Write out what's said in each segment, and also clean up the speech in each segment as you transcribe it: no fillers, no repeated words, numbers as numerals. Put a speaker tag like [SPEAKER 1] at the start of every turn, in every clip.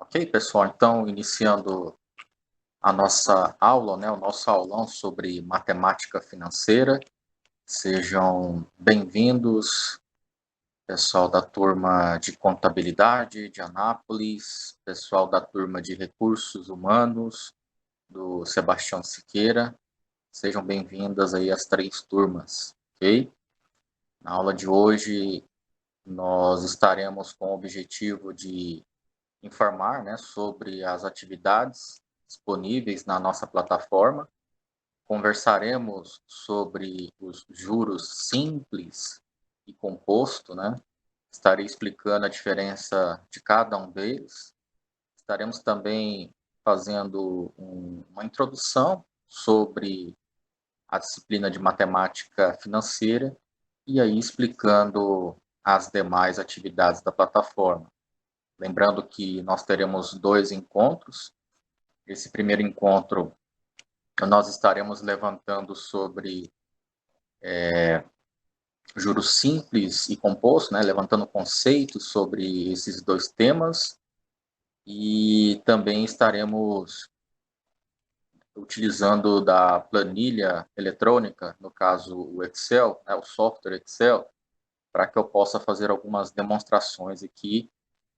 [SPEAKER 1] Ok, pessoal, então iniciando a nossa aula, né, o nosso aulão sobre matemática financeira. Sejam bem-vindos, pessoal da turma de contabilidade de Anápolis, pessoal da turma de recursos humanos do Sebastião Siqueira. Sejam bem-vindas aí as três turmas, ok? Na aula de hoje nós estaremos com o objetivo de informar, né, sobre as atividades disponíveis na nossa plataforma. Conversaremos sobre os juros simples e composto, né? Estarei explicando a diferença de cada um deles. Estaremos também fazendo uma introdução sobre a disciplina de matemática financeira e aí explicando as demais atividades da plataforma. Lembrando que nós teremos 2 encontros. Esse primeiro encontro nós estaremos levantando sobre juros simples e composto, né, levantando conceitos sobre esses dois temas, e também estaremos utilizando da planilha eletrônica, no caso o Excel, né, o software Excel, para que eu possa fazer algumas demonstrações aqui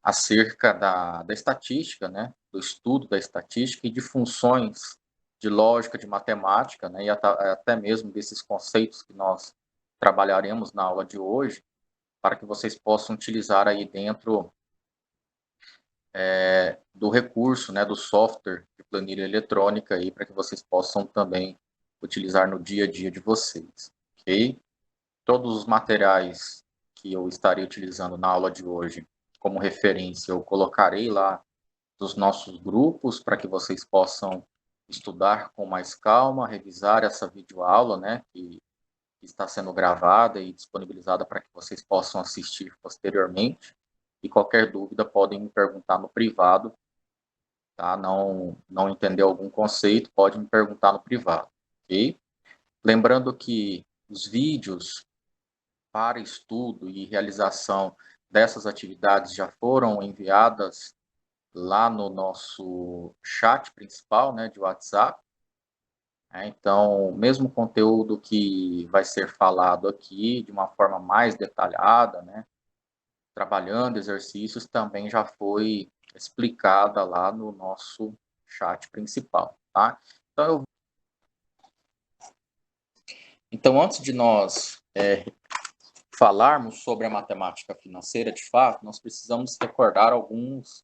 [SPEAKER 1] acerca da estatística, né, do estudo da estatística e de funções de lógica, de matemática, né, e até mesmo desses conceitos que nós trabalharemos na aula de hoje, para que vocês possam utilizar aí dentro do recurso, né, do software de planilha eletrônica, aí, para que vocês possam também utilizar no dia a dia de vocês, ok? Todos os materiais que eu estarei utilizando na aula de hoje como referência, eu colocarei lá dos nossos grupos para que vocês possam estudar com mais calma, revisar essa videoaula, né, que está sendo gravada e disponibilizada para que vocês possam assistir posteriormente. E qualquer dúvida podem me perguntar no privado, tá? Não entender algum conceito, pode me perguntar no privado, ok? Lembrando que os vídeos para estudo e realização dessas atividades já foram enviadas lá no nosso chat principal, né, de WhatsApp. Então, o mesmo conteúdo que vai ser falado aqui, de uma forma mais detalhada, né, trabalhando exercícios, também já foi explicada lá no nosso chat principal, tá? Então antes de nós falarmos sobre a matemática financeira, de fato, nós precisamos recordar algumas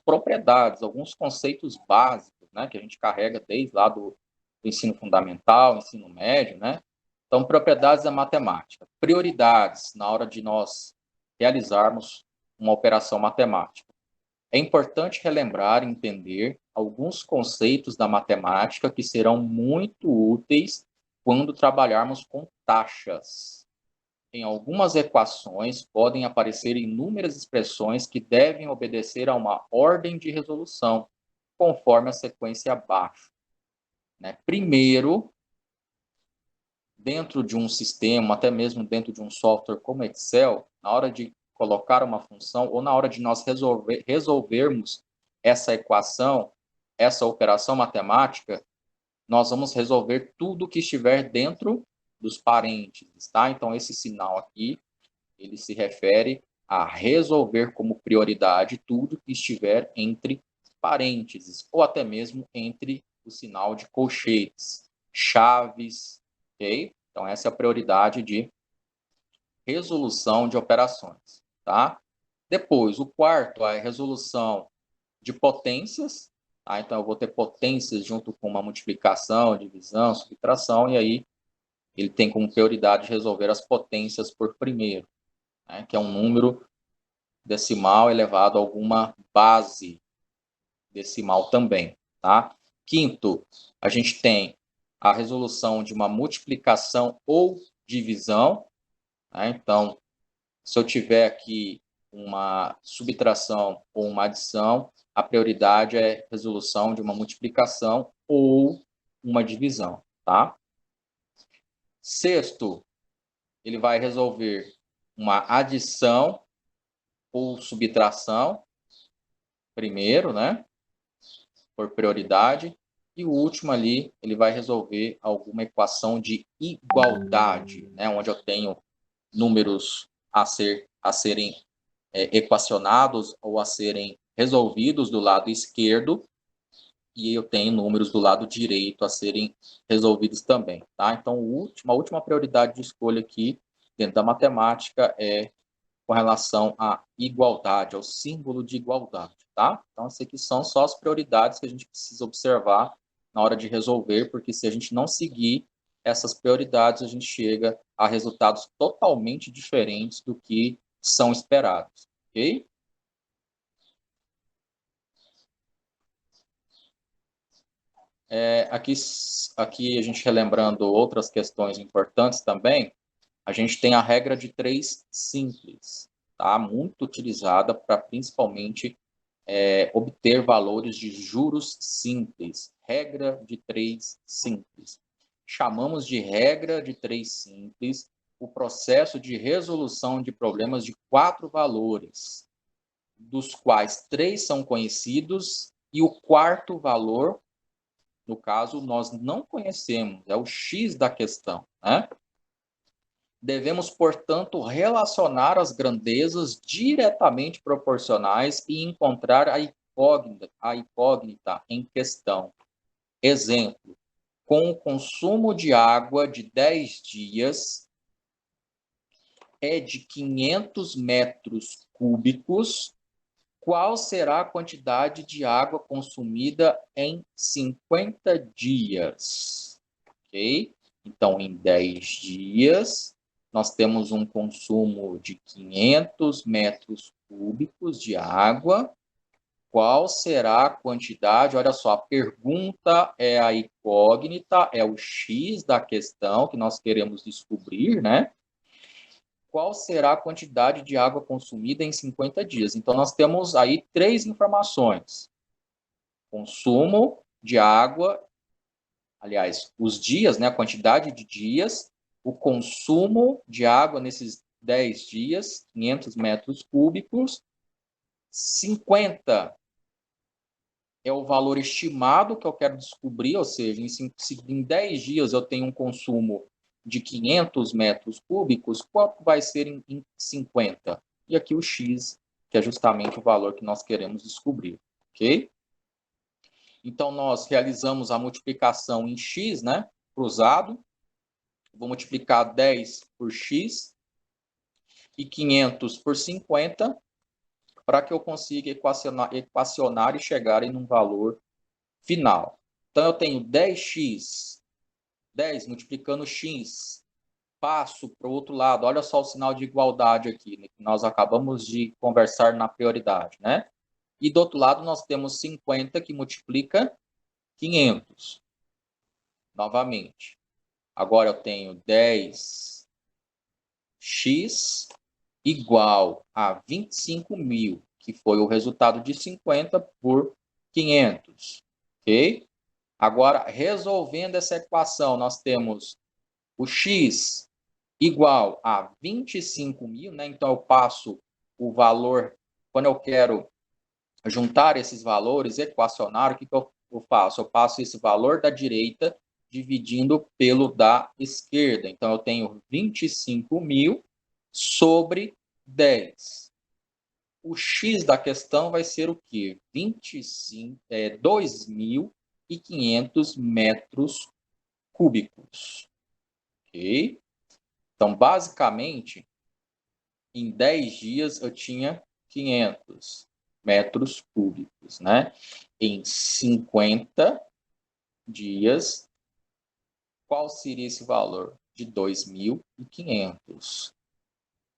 [SPEAKER 1] propriedades, alguns conceitos básicos, né, que a gente carrega desde lá do ensino fundamental, ensino médio, né? Então, propriedades da matemática. Prioridades na hora de nós realizarmos uma operação matemática. É importante relembrar e entender alguns conceitos da matemática que serão muito úteis quando trabalharmos com taxas. Em algumas equações, podem aparecer inúmeras expressões que devem obedecer a uma ordem de resolução, conforme a sequência abaixo. Né? Primeiro, dentro de um sistema, até mesmo dentro de um software como Excel, na hora de colocar uma função ou na hora de nós resolvermos essa equação, essa operação matemática, nós vamos resolver tudo que estiver dentro dos parênteses, tá? Então, esse sinal aqui, ele se refere a resolver como prioridade tudo que estiver entre parênteses, ou até mesmo entre o sinal de colchetes, chaves, ok? Então, essa é a prioridade de resolução de operações, tá? Depois, o quarto é a resolução de potências, tá? Então, eu vou ter potências junto com uma multiplicação, divisão, subtração, e aí ele tem como prioridade resolver as potências por primeiro, né? Que é um número decimal elevado a alguma base decimal também, tá? Quinto, a gente tem a resolução de uma multiplicação ou divisão, né? Então, se eu tiver aqui uma subtração ou uma adição, a prioridade é resolução de uma multiplicação ou uma divisão, tá? Sexto, ele vai resolver uma adição ou subtração. primeiro, né? Por prioridade. E o último ali, ele vai resolver alguma equação de igualdade, né? Onde eu tenho números a serem equacionados ou a serem resolvidos do lado esquerdo, e eu tenho números do lado direito a serem resolvidos também, tá? Então, a última prioridade de escolha aqui dentro da matemática é com relação à igualdade, ao símbolo de igualdade, tá? Então, essas aqui são só as prioridades que a gente precisa observar na hora de resolver, porque se a gente não seguir essas prioridades, a gente chega a resultados totalmente diferentes do que são esperados, ok? Aqui a gente relembrando outras questões importantes também, a gente tem a regra de 3 simples, tá? Muito utilizada para principalmente obter valores de juros simples. Regra de 3 simples. Chamamos de regra de 3 simples o processo de resolução de problemas de 4 valores, dos quais 3 são conhecidos e o quarto valor, no caso, nós não conhecemos, é o X da questão, né? Devemos, portanto, relacionar as grandezas diretamente proporcionais e encontrar a incógnita em questão. Exemplo, com o consumo de água de 10 dias é de 500 metros cúbicos, qual será a quantidade de água consumida em 50 dias? Ok? Então, em 10 dias, nós temos um consumo de 500 metros cúbicos de água. Qual será a quantidade? Olha só, a pergunta é a incógnita, é o X da questão que nós queremos descobrir, né? Qual será a quantidade de água consumida em 50 dias? Então, nós temos aí 3 informações. Consumo de água, aliás, os dias, né, a quantidade de dias, o consumo de água nesses 10 dias, 500 metros cúbicos, 50 é o valor estimado que eu quero descobrir, ou seja, se em 10 dias eu tenho um consumo de 500 metros cúbicos, quanto vai ser em 50? E aqui o X, que é justamente o valor que nós queremos descobrir, ok? Então, nós realizamos a multiplicação em X, né, cruzado. Vou multiplicar 10 por X e 500 por 50, para que eu consiga equacionar e chegar em um valor final. Então, eu tenho 10x, 10 multiplicando x, passo para o outro lado. Olha só o sinal de igualdade aqui, né, que nós acabamos de conversar na prioridade, né? E do outro lado, nós temos 50 que multiplica 500. Novamente. Agora eu tenho 10x igual a 25.000, que foi o resultado de 50 por 500. Ok? Agora, resolvendo essa equação, nós temos o x igual a 25.000, né? Então, eu passo o valor, quando eu quero juntar esses valores, equacionar, o que eu faço? Eu passo esse valor da direita dividindo pelo da esquerda. Então, eu tenho 25.000 sobre 10. O X da questão vai ser o quê? 2.500 metros cúbicos. Ok? Então, basicamente, em 10 dias eu tinha 500 metros cúbicos, né? Em 50 dias, qual seria esse valor? De 2.500.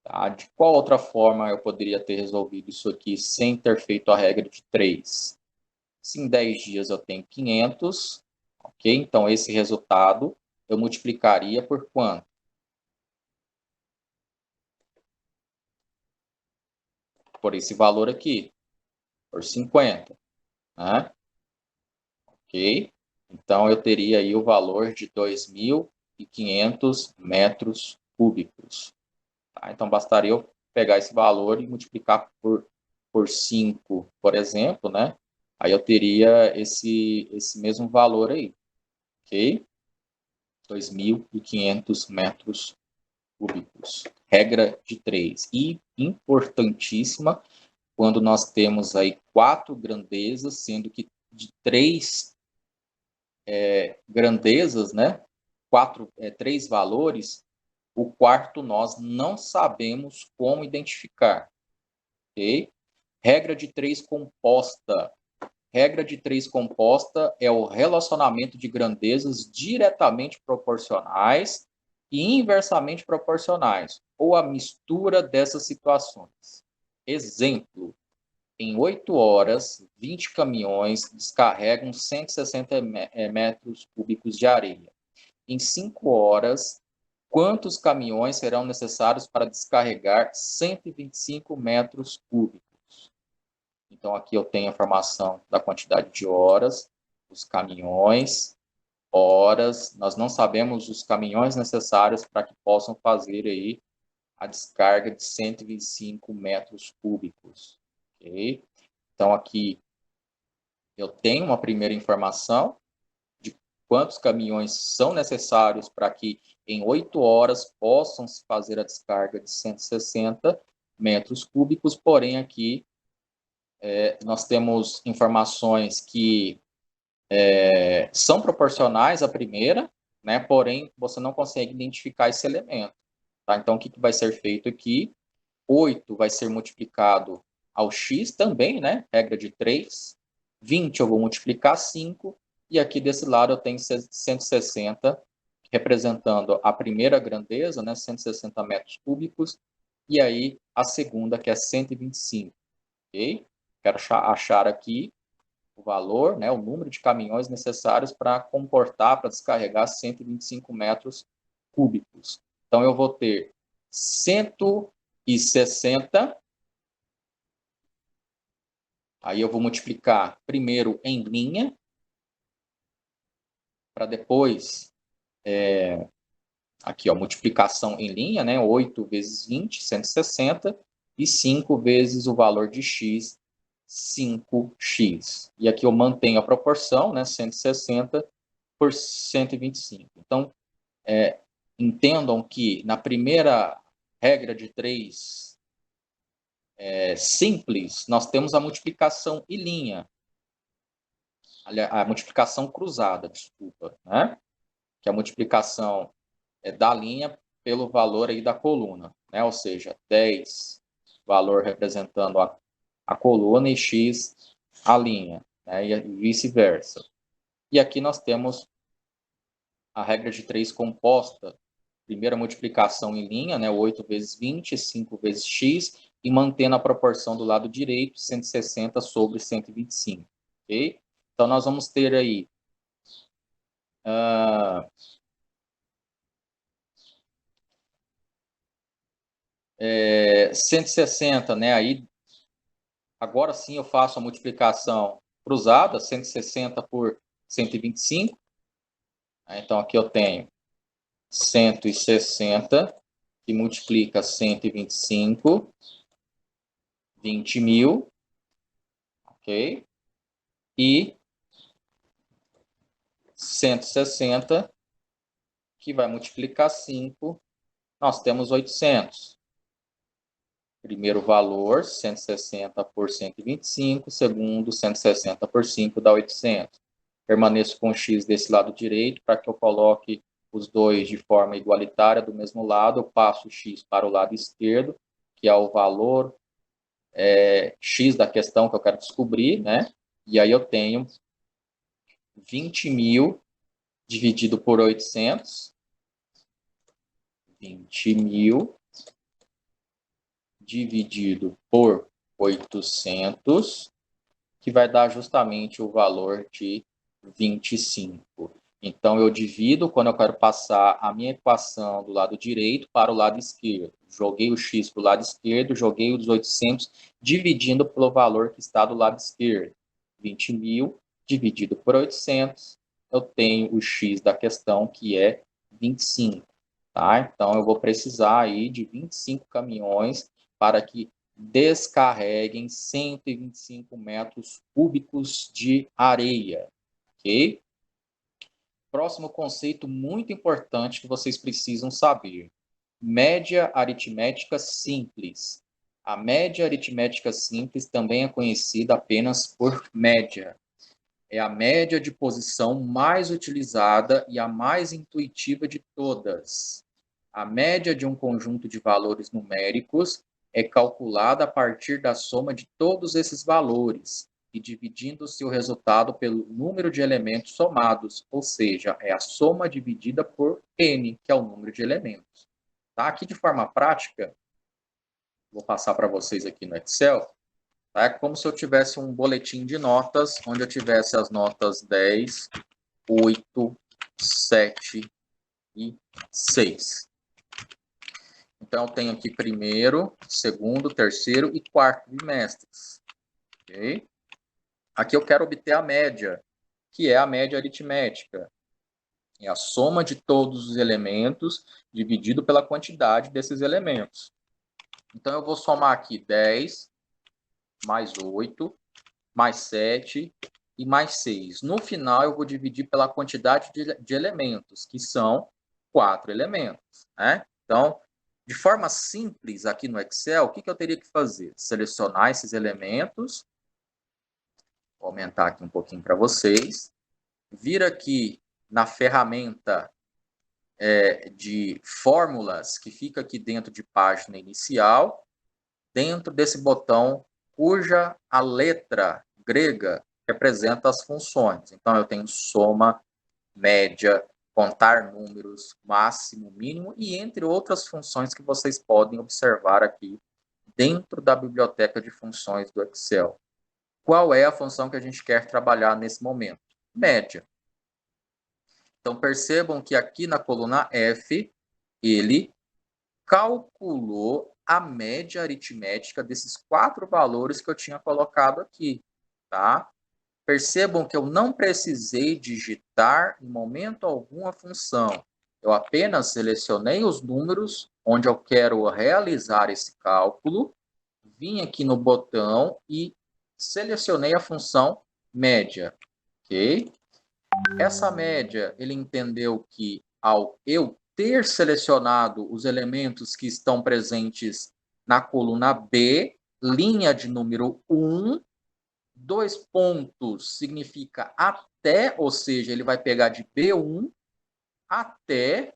[SPEAKER 1] Tá? De qual outra forma eu poderia ter resolvido isso aqui sem ter feito a regra de 3? Se em 10 dias eu tenho 500, ok? Então, esse resultado eu multiplicaria por quanto? Por esse valor aqui, por 50, né? Ok? Então, eu teria aí o valor de 2.500 metros cúbicos. Tá? Então, bastaria eu pegar esse valor e multiplicar por por 5, por exemplo, né? Aí eu teria esse mesmo valor aí, ok? 2.500 metros cúbicos. Regra de 3. E importantíssima, quando nós temos aí 4 grandezas, sendo que de 3 grandezas, né? 3 valores, o quarto nós não sabemos como identificar, ok? Regra de 3 composta. Regra de 3 composta é o relacionamento de grandezas diretamente proporcionais e inversamente proporcionais, ou a mistura dessas situações. Exemplo, em 8 horas, 20 caminhões descarregam 160 metros cúbicos de areia. Em 5 horas, quantos caminhões serão necessários para descarregar 125 metros cúbicos? Então, aqui eu tenho a informação da quantidade de horas, os caminhões, horas. Nós não sabemos os caminhões necessários para que possam fazer aí a descarga de 125 metros cúbicos. Okay? Então, aqui eu tenho uma primeira informação de quantos caminhões são necessários para que em 8 horas possam se fazer a descarga de 160 metros cúbicos, porém aqui nós temos informações que são proporcionais à primeira, né? Porém, você não consegue identificar esse elemento. Tá? Então, o que vai ser feito aqui? 8 vai ser multiplicado ao x também, né? Regra de 3. 20 eu vou multiplicar 5. E aqui desse lado eu tenho 160, representando a primeira grandeza, né? 160 metros cúbicos. E aí a segunda, que é 125. Ok? Quero achar aqui o valor, né, o número de caminhões necessários para comportar, para descarregar 125 metros cúbicos. Então, eu vou ter 160, aí eu vou multiplicar primeiro em linha, para depois, aqui, ó, multiplicação em linha, né, 8 vezes 20, 160, e 5 vezes o valor de x, 5x. E aqui eu mantenho a proporção, né, 160 por 125. Então, entendam que na primeira regra de 3 simples, nós temos a multiplicação em linha, a multiplicação cruzada, desculpa, né? Que é a multiplicação da linha pelo valor aí da coluna, né? Ou seja, 10, valor representando a coluna, e x a linha, né? E vice-versa. E aqui nós temos a regra de 3 composta. Primeira multiplicação em linha, né? 8 vezes 20, 5 vezes x, e mantendo a proporção do lado direito, 160 sobre 125. Ok? Então, nós vamos ter aí 160, né? Aí, agora sim eu faço a multiplicação cruzada, 160 por 125. Então, aqui eu tenho 160, que multiplica 125, 20 mil, ok? E 160, que vai multiplicar 5, nós temos 800. Primeiro valor, 160 por 125, segundo, 160 por 5 dá 800. Permaneço com x desse lado direito, para que eu coloque os dois de forma igualitária do mesmo lado, eu passo x para o lado esquerdo, que é o valor x da questão que eu quero descobrir, né? E aí eu tenho 20 mil dividido por 800, 20 mil dividido por 800, que vai dar justamente o valor de 25. Então, eu divido quando eu quero passar a minha equação do lado direito para o lado esquerdo. Joguei o x para o lado esquerdo, joguei os 800, dividindo pelo valor que está do lado esquerdo. 20 mil dividido por 800, eu tenho o x da questão, que é 25. Tá? Então, eu vou precisar aí de 25 caminhões para que descarreguem 125 metros cúbicos de areia, ok? Próximo conceito muito importante que vocês precisam saber. Média aritmética simples. A média aritmética simples também é conhecida apenas por média. É a média de posição mais utilizada e a mais intuitiva de todas. A média de um conjunto de valores numéricos é calculada a partir da soma de todos esses valores e dividindo o seu resultado pelo número de elementos somados, ou seja, é a soma dividida por n, que é o número de elementos. Tá? Aqui de forma prática, vou passar para vocês aqui no Excel. É como se eu tivesse um boletim de notas, onde eu tivesse as notas 10, 8, 7 e 6. Então, eu tenho aqui primeiro, segundo, terceiro e quarto bimestres. Okay? Aqui eu quero obter a média, que é a média aritmética. É a soma de todos os elementos dividido pela quantidade desses elementos. Então, eu vou somar aqui 10, mais 8, mais 7 e mais 6. No final, eu vou dividir pela quantidade de elementos, que são 4 elementos. Né? Então, de forma simples, aqui no Excel, o que eu teria que fazer? Selecionar esses elementos. Vou aumentar aqui um pouquinho para vocês. Vir aqui na ferramenta de fórmulas, que fica aqui dentro de página inicial, dentro desse botão cuja a letra grega representa as funções. Então, eu tenho soma, média, contar números, máximo, mínimo, e entre outras funções que vocês podem observar aqui dentro da biblioteca de funções do Excel. Qual é a função que a gente quer trabalhar nesse momento? Média. Então, percebam que aqui na coluna F, ele calculou a média aritmética desses 4 valores que eu tinha colocado aqui, tá? Percebam que eu não precisei digitar em momento algum a função. Eu apenas selecionei os números onde eu quero realizar esse cálculo, vim aqui no botão e selecionei a função média, ok? Essa média, ele entendeu que ao eu ter selecionado os elementos que estão presentes na coluna B, linha de número 1, 2 pontos significa até, ou seja, ele vai pegar de B1 até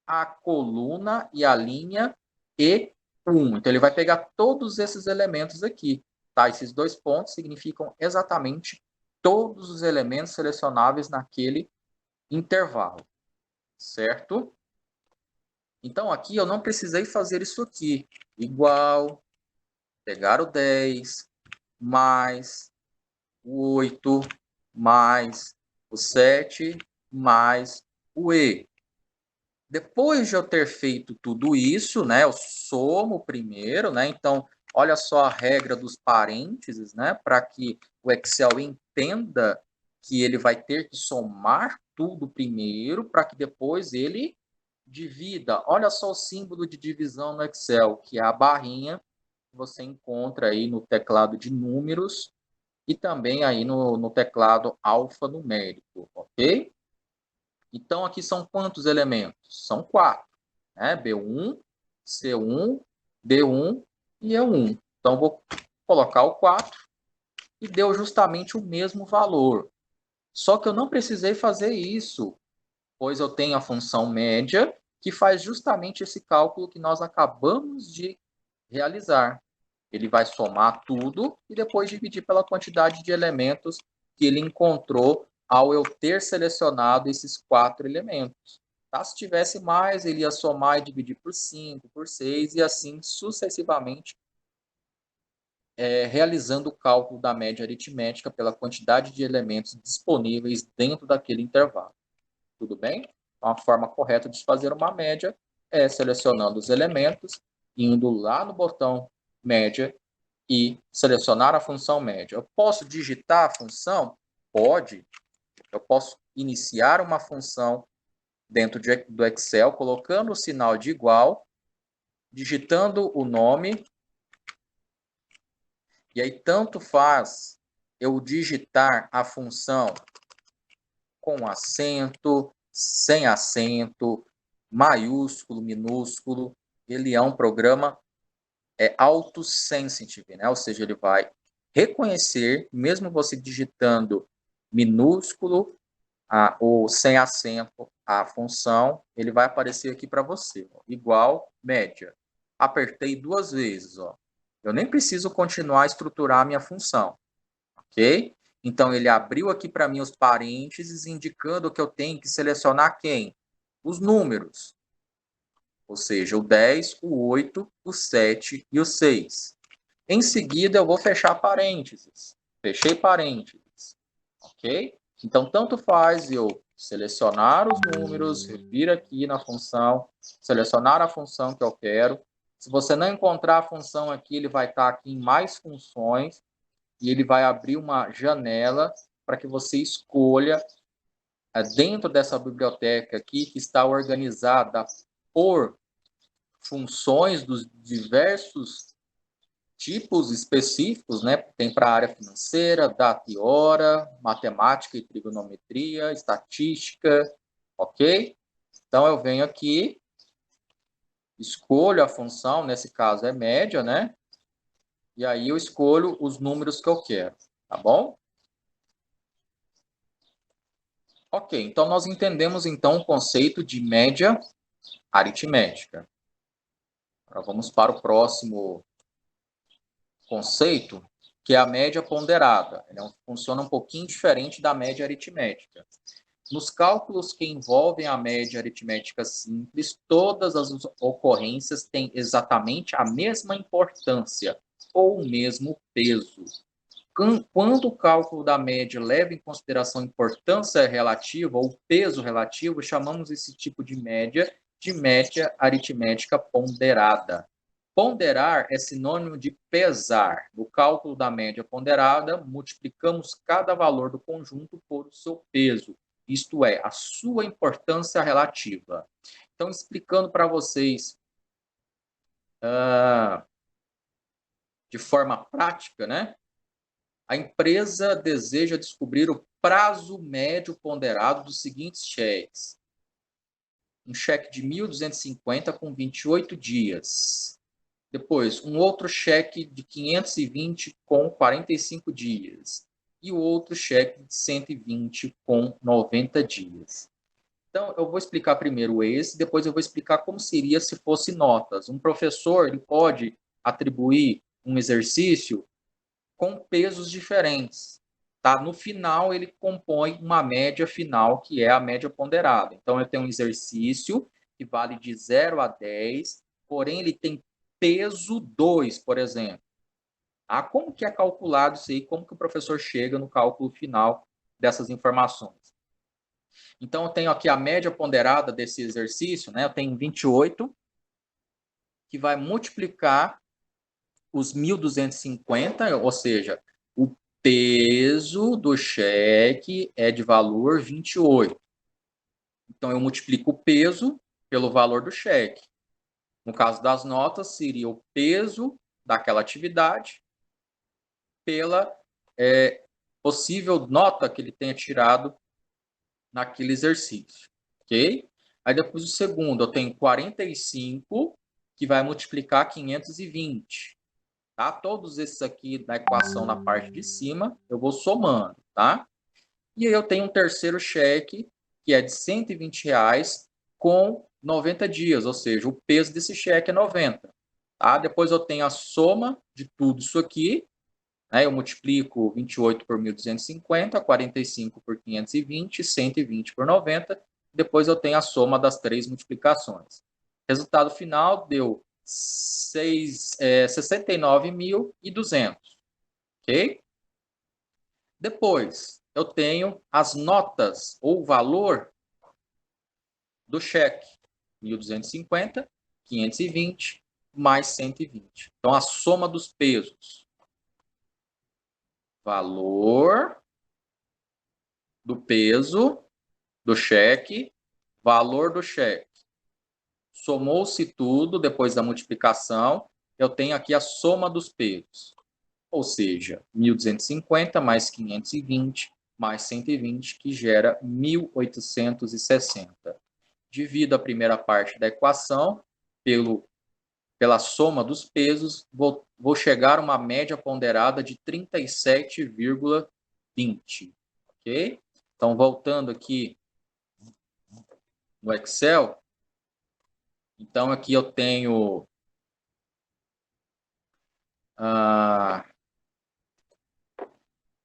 [SPEAKER 1] a coluna e a linha E1. Então, ele vai pegar todos esses elementos aqui. Tá? Esses 2 pontos significam exatamente todos os elementos selecionáveis naquele intervalo, certo? Então, aqui eu não precisei fazer isso aqui. Igual, pegar o 10, mais o 8, mais o 7, mais o E. Depois de eu ter feito tudo isso, né, eu somo primeiro, né? Então, olha só a regra dos parênteses, né, para que o Excel entenda que ele vai ter que somar tudo primeiro, para que depois ele divida. Olha só o símbolo de divisão no Excel, que é a barrinha que você encontra aí no teclado de números e também aí no teclado alfanumérico, ok? Então, aqui são quantos elementos? São 4, né? B1, C1, D1 e E1. Então, vou colocar o 4 e deu justamente o mesmo valor. Só que eu não precisei fazer isso, pois eu tenho a função média, que faz justamente esse cálculo que nós acabamos de realizar. Ele vai somar tudo e depois dividir pela quantidade de elementos que ele encontrou ao eu ter selecionado esses 4 elementos. Tá? Se tivesse mais, ele ia somar e dividir por 5, por 6 e assim sucessivamente, realizando o cálculo da média aritmética pela quantidade de elementos disponíveis dentro daquele intervalo. Tudo bem? Então, a forma correta de fazer uma média é selecionando os elementos, indo lá no botão média e selecionar a função média. Eu posso digitar a função? Pode. Eu posso iniciar uma função dentro do Excel, colocando o sinal de igual, digitando o nome E aí, tanto faz eu digitar a função com acento, sem acento, maiúsculo, minúsculo. Ele é um programa auto-sensitive, né? Ou seja, ele vai reconhecer, mesmo você digitando minúsculo ou sem acento a função, ele vai aparecer aqui para você, ó, igual média. Apertei 2 vezes, ó. Eu nem preciso continuar a estruturar a minha função, ok? Então, ele abriu aqui para mim os parênteses, indicando que eu tenho que selecionar quem? Os números. Ou seja, o 10, o 8, o 7 e o 6. Em seguida, eu vou fechar parênteses. Fechei parênteses, ok? Então, tanto faz eu selecionar os números, vir aqui na função, selecionar a função que eu quero. Se você não encontrar a função aqui, ele vai estar aqui em mais funções e ele vai abrir uma janela para que você escolha dentro dessa biblioteca aqui, que está organizada por funções dos diversos tipos específicos, né? Tem para a área financeira, data e hora, matemática e trigonometria, estatística, ok? Então, eu venho aqui, escolho a função, nesse caso é média, né? E aí eu escolho os números que eu quero, tá bom? Ok, então nós entendemos então o conceito de média aritmética. Agora vamos para o próximo conceito, que é a média ponderada. Ela funciona um pouquinho diferente da média aritmética. Nos cálculos que envolvem a média aritmética simples, todas as ocorrências têm exatamente a mesma importância ou o mesmo peso. Quando o cálculo da média leva em consideração a importância relativa ou peso relativo, chamamos esse tipo de média aritmética ponderada. Ponderar é sinônimo de pesar. No cálculo da média ponderada, multiplicamos cada valor do conjunto por o seu peso, isto é, a sua importância relativa. Então, explicando para vocês de forma prática, né? A empresa deseja descobrir o prazo médio ponderado dos seguintes cheques. Um cheque de 1.250 com 28 dias. Depois, um outro cheque de 520 com 45 dias. E o outro cheque de 120 com 90 dias. Então, eu vou explicar primeiro esse, depois eu vou explicar como seria se fosse notas. Um professor ele pode atribuir um exercício com pesos diferentes. Tá? No final, ele compõe uma média final, que é a média ponderada. Então, eu tenho um exercício que vale de 0 a 10, porém, ele tem peso 2, por exemplo. Ah, como que é calculado isso aí? Como que o professor chega no cálculo final dessas informações? Então, eu tenho aqui a média ponderada desse exercício, né? Eu tenho 28, que vai multiplicar os 1.250, ou seja, o peso do cheque é de valor 28. Então, eu multiplico o peso pelo valor do cheque. No caso das notas, seria o peso daquela atividade pela possível nota que ele tenha tirado naquele exercício, ok? Aí depois o segundo, eu tenho 45, que vai multiplicar 520. Tá? Todos esses aqui da equação na parte de cima, eu vou somando, tá? E aí eu tenho um terceiro cheque, que é de R$ 120 com 90 dias, ou seja, o peso desse cheque é 90. Tá? Depois eu tenho a soma de tudo isso aqui, né? Eu multiplico 28 por 1.250, 45 por 520, 120 por 90. Depois eu tenho a soma das três multiplicações. Resultado final deu 69.200, ok? Depois, eu tenho as notas, ou o valor do cheque. 1.250, 520, mais 120. Então, a soma dos pesos. Valor do peso do cheque, valor do cheque. Somou-se tudo depois da multiplicação, eu tenho aqui a soma dos pesos. ou seja, 1.250 mais 520 mais 120, que gera 1.860. Divido a primeira parte da equação pela soma dos pesos, vou chegar a uma média ponderada de 37,20. Ok? Então, voltando aqui no Excel, então aqui eu tenho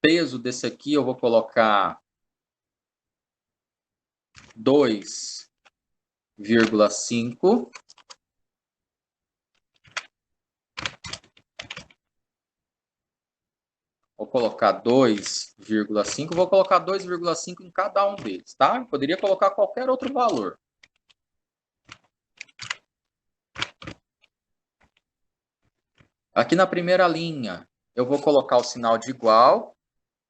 [SPEAKER 1] peso desse aqui, eu vou colocar 2,5. Vou colocar 2,5, vou colocar 2,5 em cada um deles, tá? Eu poderia colocar qualquer outro valor. Aqui na primeira linha, eu vou colocar o sinal de igual.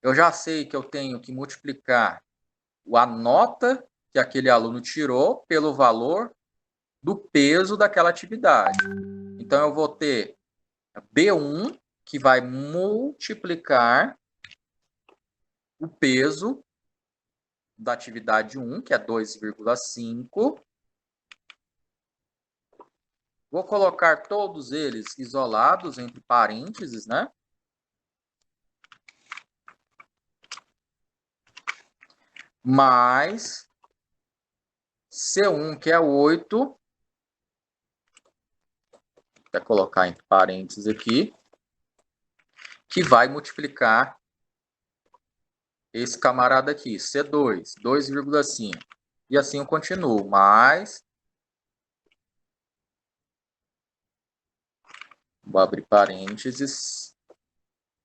[SPEAKER 1] Eu já sei que eu tenho que multiplicar a nota que aquele aluno tirou pelo valor do peso daquela atividade. Então, eu vou ter B1, que vai multiplicar o peso da atividade 1, que é 2,5. Vou colocar todos eles isolados entre parênteses, né? Mais C1, que é 8. Vou colocar entre parênteses aqui. Que vai multiplicar esse camarada aqui, C2, 2,5. E assim eu continuo. Mais. Vou abrir parênteses.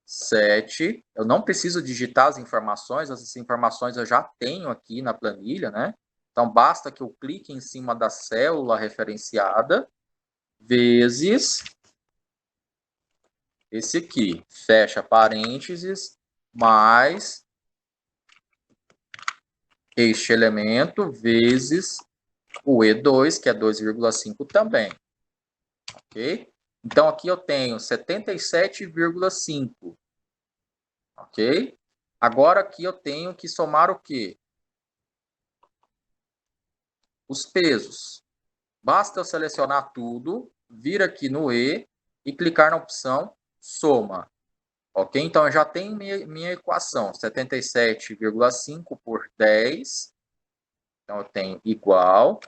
[SPEAKER 1] 7. Eu não preciso digitar as informações eu já tenho aqui na planilha, né? Então, basta que eu clique em cima da célula referenciada, vezes esse aqui, fecha parênteses, mais este elemento, vezes o E2, que é 2,5 também. Ok? Então, aqui eu tenho 77,5. Ok? Agora, aqui eu tenho que somar o quê? Os pesos. Basta eu selecionar tudo, vir aqui no E e clicar na opção Soma. Ok? Então, eu já tenho minha equação. 77,5 por 10. Então, eu tenho igual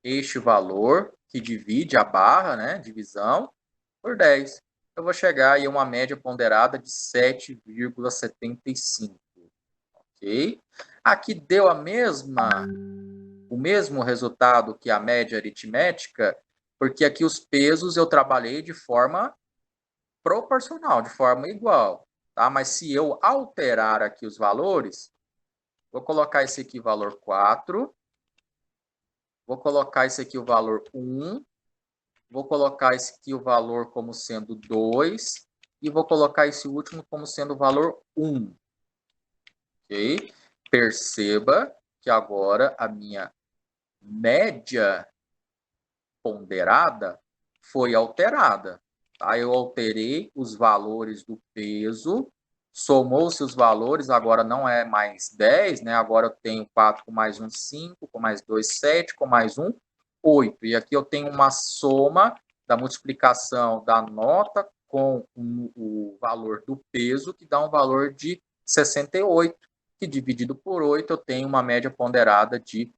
[SPEAKER 1] este valor, que divide a barra, né? Divisão, por 10. Eu vou chegar a uma média ponderada de 7,75. Ok? Aqui deu o mesmo resultado que a média aritmética, porque aqui os pesos eu trabalhei de forma proporcional, de forma igual. Tá? Mas se eu alterar aqui os valores, vou colocar esse aqui valor 4, vou colocar esse aqui o valor 1, vou colocar esse aqui o valor como sendo 2, e vou colocar esse último como sendo o valor 1. Ok? Perceba que agora a minha média ponderada foi alterada. Tá? Eu alterei os valores do peso, somou-se os valores, agora não é mais 10, né? Agora eu tenho 4 com mais 1, 5, com mais 2, 7, com mais 1, 8. E aqui eu tenho uma soma da multiplicação da nota com o valor do peso, que dá um valor de 68, que dividido por 8 eu tenho uma média ponderada de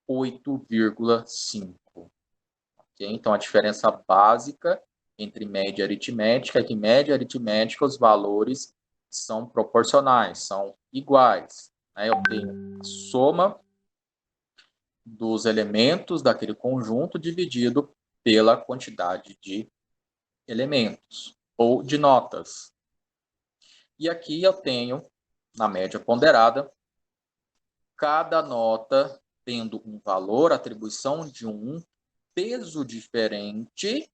[SPEAKER 1] 8,5. Okay? Então, a diferença básica entre média e aritmética é que média e aritmética os valores são proporcionais, são iguais. Né? Eu tenho a soma dos elementos daquele conjunto dividido pela quantidade de elementos ou de notas. E aqui eu tenho, na média ponderada, cada nota tendo um valor, atribuição de um peso diferente,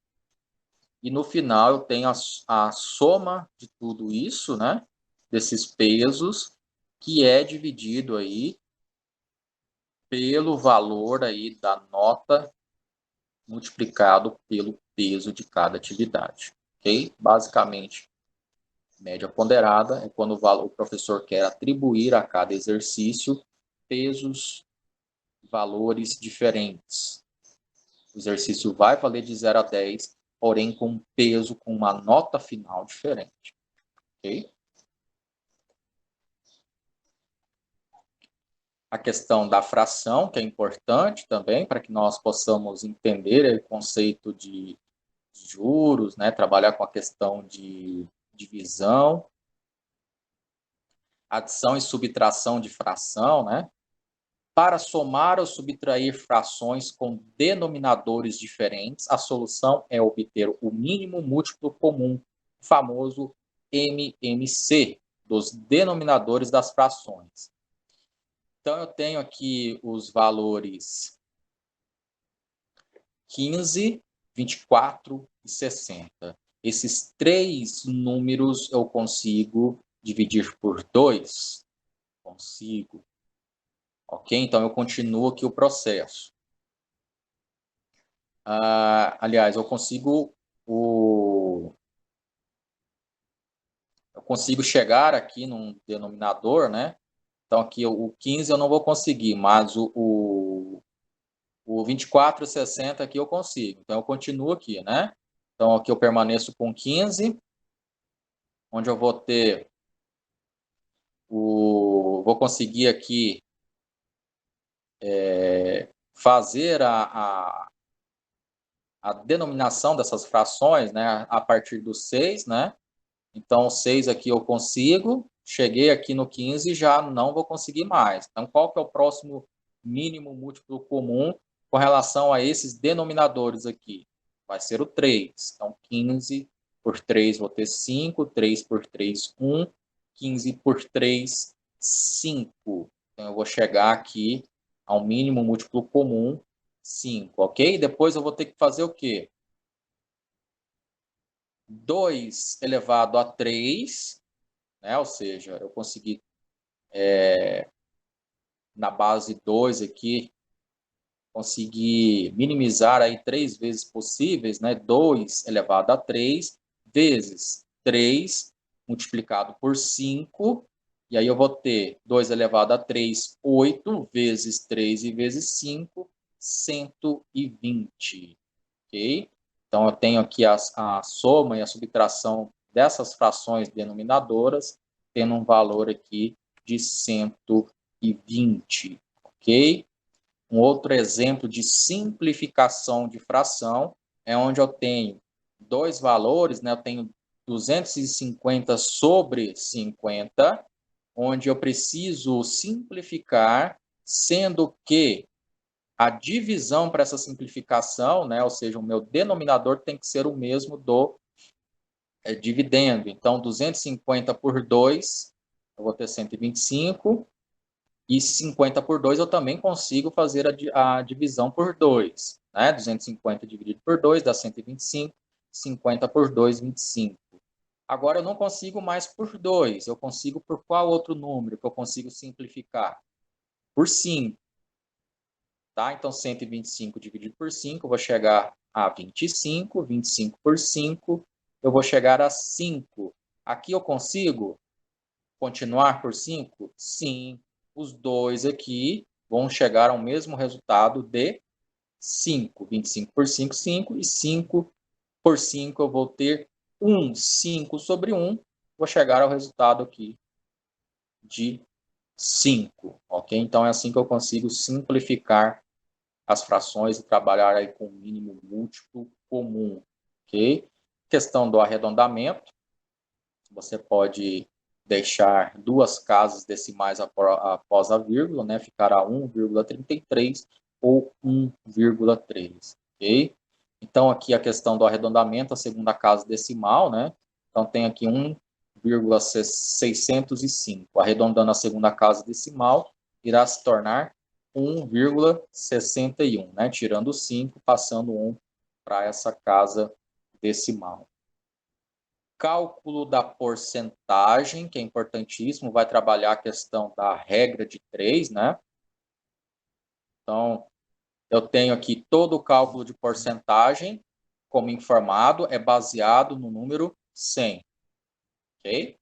[SPEAKER 1] e no final eu tenho a soma de tudo isso, né? Desses pesos, que é dividido aí pelo valor aí da nota multiplicado pelo peso de cada atividade. ok? Basicamente, média ponderada é quando o professor quer atribuir a cada exercício pesos, valores diferentes. O exercício vai valer de 0 a 10, porém com um peso, com uma nota final diferente, ok? A questão da fração, que é importante também, para que nós possamos entender o conceito de juros, né? Trabalhar com a questão de divisão, adição e subtração de fração, né? Para somar ou subtrair frações com denominadores diferentes, a solução é obter o mínimo múltiplo comum, o famoso MMC, dos denominadores das frações. Então, eu tenho aqui os valores 15, 24 e 60. Esses três números eu consigo dividir por 2. Consigo. Ok? Então, eu continuo aqui o processo. Aliás, eu consigo chegar aqui num denominador, né? Então, aqui o 15 eu não vou conseguir, mas o 24 e 60 aqui eu consigo. Então, eu continuo aqui, né? Então, aqui eu permaneço com 15, onde eu vou ter vou conseguir aqui fazer a denominação dessas frações, né, a partir do 6, né? Então, 6 aqui eu consigo, cheguei aqui no 15 e já não vou conseguir mais. Então, qual que é o próximo mínimo múltiplo comum com relação a esses denominadores aqui? Vai ser o 3. Então, 15 por 3 vou ter 5, 3 por 3, 1, 15 por 3, 5. Então, eu vou chegar aqui ao mínimo múltiplo comum, 5, ok? Depois eu vou ter que fazer o quê? 2 elevado a 3, né? Ou seja, eu consegui, na base 2 aqui, conseguir minimizar aí 3 vezes possíveis, né? 2 elevado a 3 vezes 3 multiplicado por 5, e aí eu vou ter 2 elevado a 3, 8, vezes 3 e vezes 5, 120, ok? Então, eu tenho aqui a soma e a subtração dessas frações denominadoras, tendo um valor aqui de 120, ok? Um outro exemplo de simplificação de fração é onde eu tenho dois valores, né? Eu tenho 250 sobre 50, onde eu preciso simplificar, sendo que a divisão para essa simplificação, né? Ou seja, o meu denominador tem que ser o mesmo do dividendo. Então, 250 por 2, eu vou ter 125. E 50 por 2 eu também consigo fazer a divisão por 2. Né? 250 dividido por 2 dá 125. 50 por 2, 25. Agora eu não consigo mais por 2. Eu consigo por qual outro número que eu consigo simplificar? Por 5. Tá? Então, 125 dividido por 5, eu vou chegar a 25. 25 por 5, eu vou chegar a 5. Aqui eu consigo continuar por 5? Sim. Os dois aqui vão chegar ao mesmo resultado de 5. 25 por 5, 5. E 5 por 5 eu vou ter 1. 5 sobre 1, vou chegar ao resultado aqui de 5. Ok? Então, é assim que eu consigo simplificar as frações e trabalhar aí com o mínimo múltiplo comum. Ok? Questão do arredondamento. Você pode deixar duas casas decimais após a vírgula, né? Ficará 1,33 ou 1,3, ok? Então, aqui a questão do arredondamento, a segunda casa decimal, né? Então, tem aqui 1,605. Arredondando a segunda casa decimal, irá se tornar 1,61, né? Tirando o 5, passando 1 para essa casa decimal. Cálculo da porcentagem, que é importantíssimo, vai trabalhar a questão da regra de 3, né? Então, eu tenho aqui todo o cálculo de porcentagem, como informado, é baseado no número 100. Ok?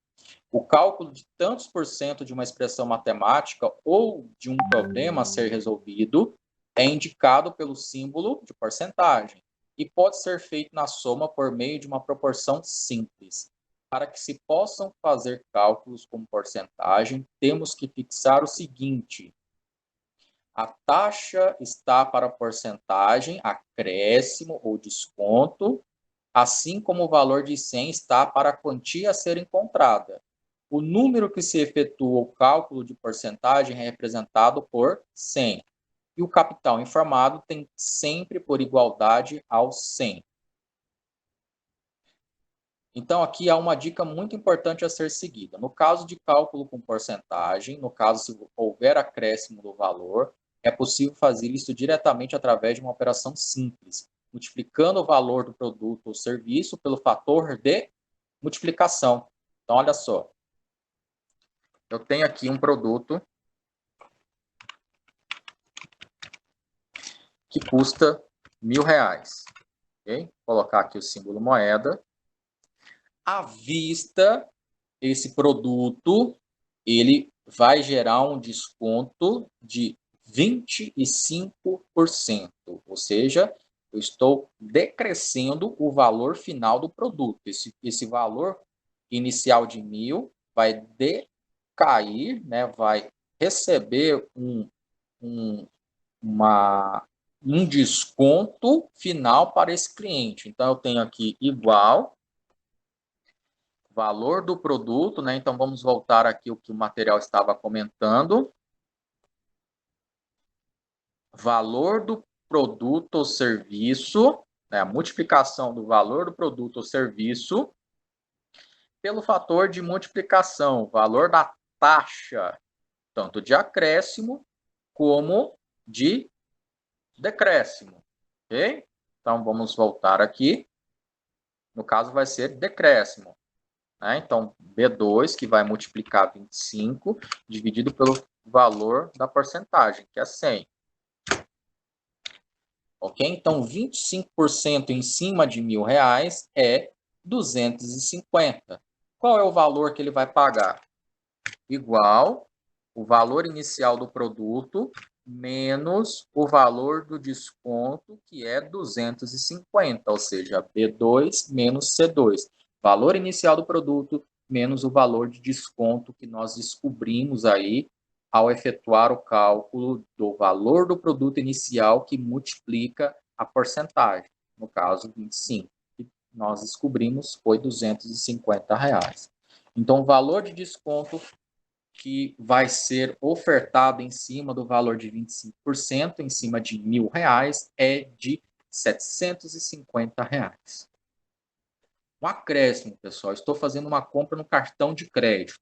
[SPEAKER 1] O cálculo de tantos por cento de uma expressão matemática ou de um problema a ser resolvido é indicado pelo símbolo de porcentagem e pode ser feito na soma por meio de uma proporção simples. Para que se possam fazer cálculos com porcentagem, temos que fixar o seguinte: a taxa está para a porcentagem, acréscimo ou desconto, assim como o valor de 100 está para a quantia a ser encontrada. O número que se efetua o cálculo de porcentagem é representado por 100. E o capital informado tem sempre por igualdade ao 100. Então, aqui há uma dica muito importante a ser seguida. No caso de cálculo com porcentagem, no caso se houver acréscimo do valor, é possível fazer isso diretamente através de uma operação simples, multiplicando o valor do produto ou serviço pelo fator de multiplicação. Então, olha só. Eu tenho aqui um produto que custa R$1.000. Okay? Vou colocar aqui o símbolo moeda. À vista, esse produto ele vai gerar um desconto de 25%. Ou seja, eu estou decrescendo o valor final do produto. Esse valor inicial de 1.000 vai decair, né, vai receber um desconto final para esse cliente. Então, eu tenho aqui igual valor do produto, né? Então, vamos voltar aqui o que o material estava comentando. Valor do produto ou serviço, né? A multiplicação do valor do produto ou serviço pelo fator de multiplicação, valor da taxa, tanto de acréscimo como de decréscimo, ok? Então, vamos voltar aqui. No caso, vai ser decréscimo. Né? Então, B2, que vai multiplicar 25, dividido pelo valor da porcentagem, que é 100. Ok? Então, 25% em cima de R$1.000 é 250. Qual é o valor que ele vai pagar? Igual o valor inicial do produto menos o valor do desconto, que é 250, ou seja, B2 menos C2. Valor inicial do produto menos o valor de desconto que nós descobrimos aí ao efetuar o cálculo do valor do produto inicial que multiplica a porcentagem, no caso 25, que nós descobrimos foi R$250. Então, o valor de desconto que vai ser ofertado em cima do valor de 25%, em cima de R$1.000, é de R$750. Um acréscimo, pessoal. Estou fazendo uma compra no cartão de crédito,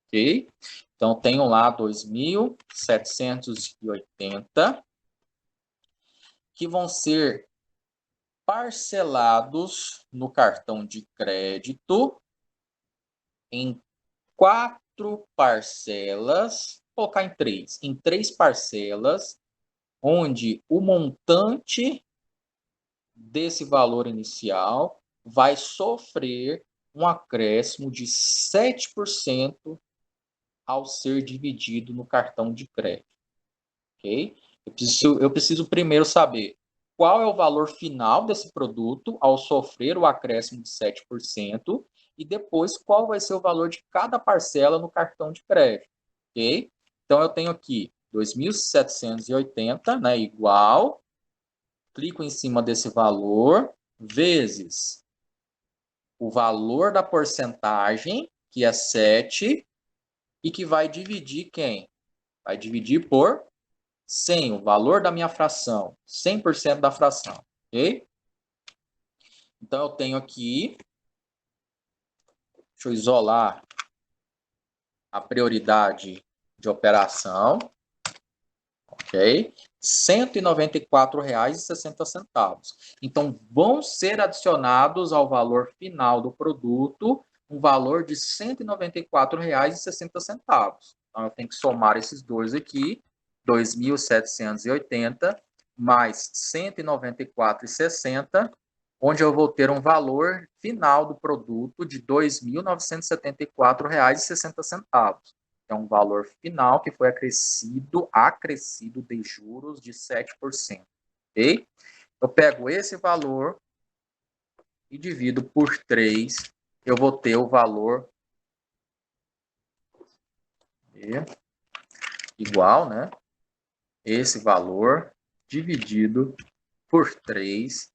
[SPEAKER 1] ok? Então, tenho lá 2.780 que vão ser parcelados no cartão de crédito em 4 parcelas, vou colocar em 3 parcelas, onde o montante desse valor inicial vai sofrer um acréscimo de 7% ao ser dividido no cartão de crédito. Ok? Eu preciso primeiro saber qual é o valor final desse produto ao sofrer o acréscimo de 7%, e depois qual vai ser o valor de cada parcela no cartão de crédito. Ok? Então, eu tenho aqui 2.780, né, igual, clico em cima desse valor, vezes o valor da porcentagem, que é 7, e que vai dividir quem? Vai dividir por 100, o valor da minha fração, 100% da fração, ok? Então, eu tenho aqui, deixa eu isolar a prioridade de operação, ok? R$ 194,60. Então, vão ser adicionados ao valor final do produto um valor de R$ 194,60. Então, eu tenho que somar esses dois aqui, 2.780 mais 194,60 onde eu vou ter um valor final do produto de R$ 2.974,60. É um valor final que foi acrescido de juros de 7%. Ok? Eu pego esse valor e divido por 3, eu vou ter o valor igual, né? Esse valor dividido por 3,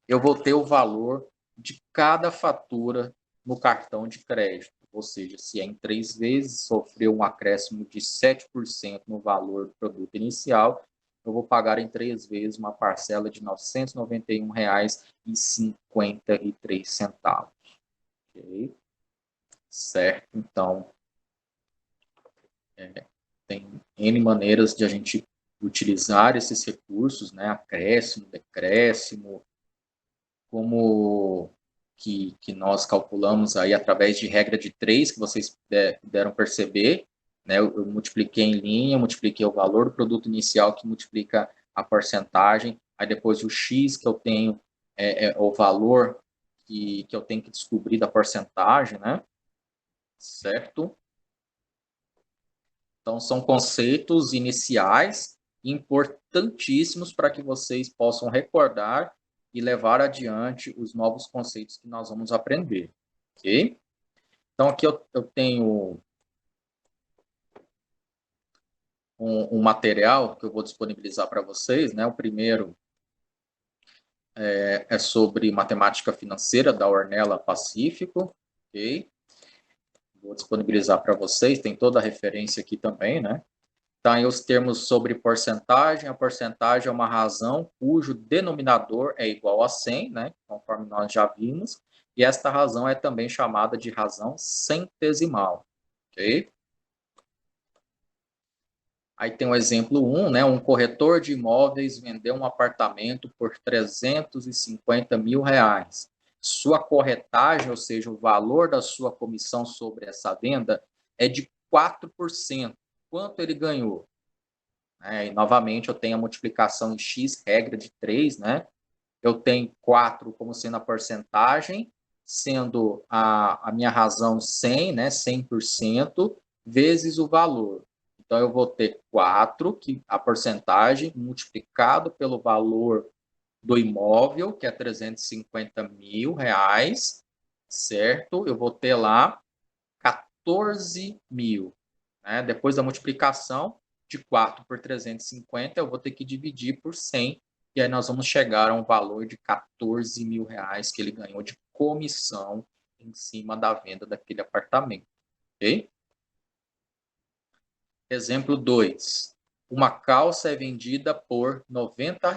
[SPEAKER 1] eu vou ter o valor de cada fatura no cartão de crédito. Ou seja, se é em 3 vezes, sofreu um acréscimo de 7% no valor do produto inicial, eu vou pagar em 3 vezes uma parcela de R$ 991,53. Ok? Certo? Então, tem N maneiras de a gente utilizar esses recursos, né? Acréscimo, decréscimo, como que nós calculamos aí através de regra de 3, que vocês puderam perceber, né? Eu multipliquei em linha, multipliquei o valor do produto inicial, que multiplica a porcentagem, aí depois o X que eu tenho é o valor que eu tenho que descobrir da porcentagem, né? Certo? Então, são conceitos iniciais importantíssimos para que vocês possam recordar e levar adiante os novos conceitos que nós vamos aprender, ok? Então, aqui eu tenho um material que eu vou disponibilizar para vocês, né? O primeiro é sobre matemática financeira da Ornella Pacífico, ok? Vou disponibilizar para vocês, tem toda a referência aqui também, né? Tá aí os termos sobre porcentagem. A porcentagem é uma razão cujo denominador é igual a 100, né? Conforme nós já vimos. E esta razão é também chamada de razão centesimal, ok? Aí tem o exemplo 1, né? Um corretor de imóveis vendeu um apartamento por R$ 350.000. Sua corretagem, ou seja, o valor da sua comissão sobre essa venda é de 4%. Quanto ele ganhou? E novamente eu tenho a multiplicação em x, regra de 3, né? Eu tenho 4 como sendo a porcentagem, sendo a minha razão 100, né? 100%, vezes o valor. Então, eu vou ter 4, que a porcentagem, multiplicado pelo valor do imóvel, que é R$ 350.000, certo? Eu vou ter lá 14 mil. Né? Depois da multiplicação de 4 por 350, eu vou ter que dividir por 100, e aí nós vamos chegar a um valor de R$ 14.000 que ele ganhou de comissão em cima da venda daquele apartamento. Ok? Exemplo 2. Uma calça é vendida por R$ 90.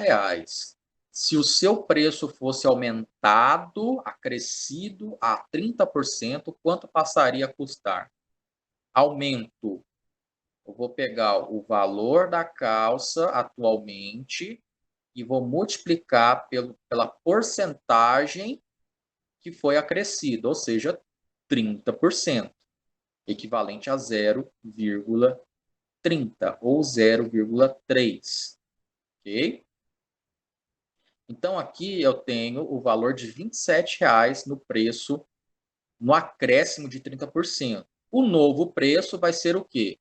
[SPEAKER 1] Se o seu preço fosse aumentado, acrescido a 30%, quanto passaria a custar? Aumento. Eu vou pegar o valor da calça atualmente e vou multiplicar pela porcentagem que foi acrescida, ou seja, 30%, equivalente a 0,30 ou 0,3. Ok? Então, aqui eu tenho o valor de R$ 27 no preço, no acréscimo de 30%. O novo preço vai ser o quê?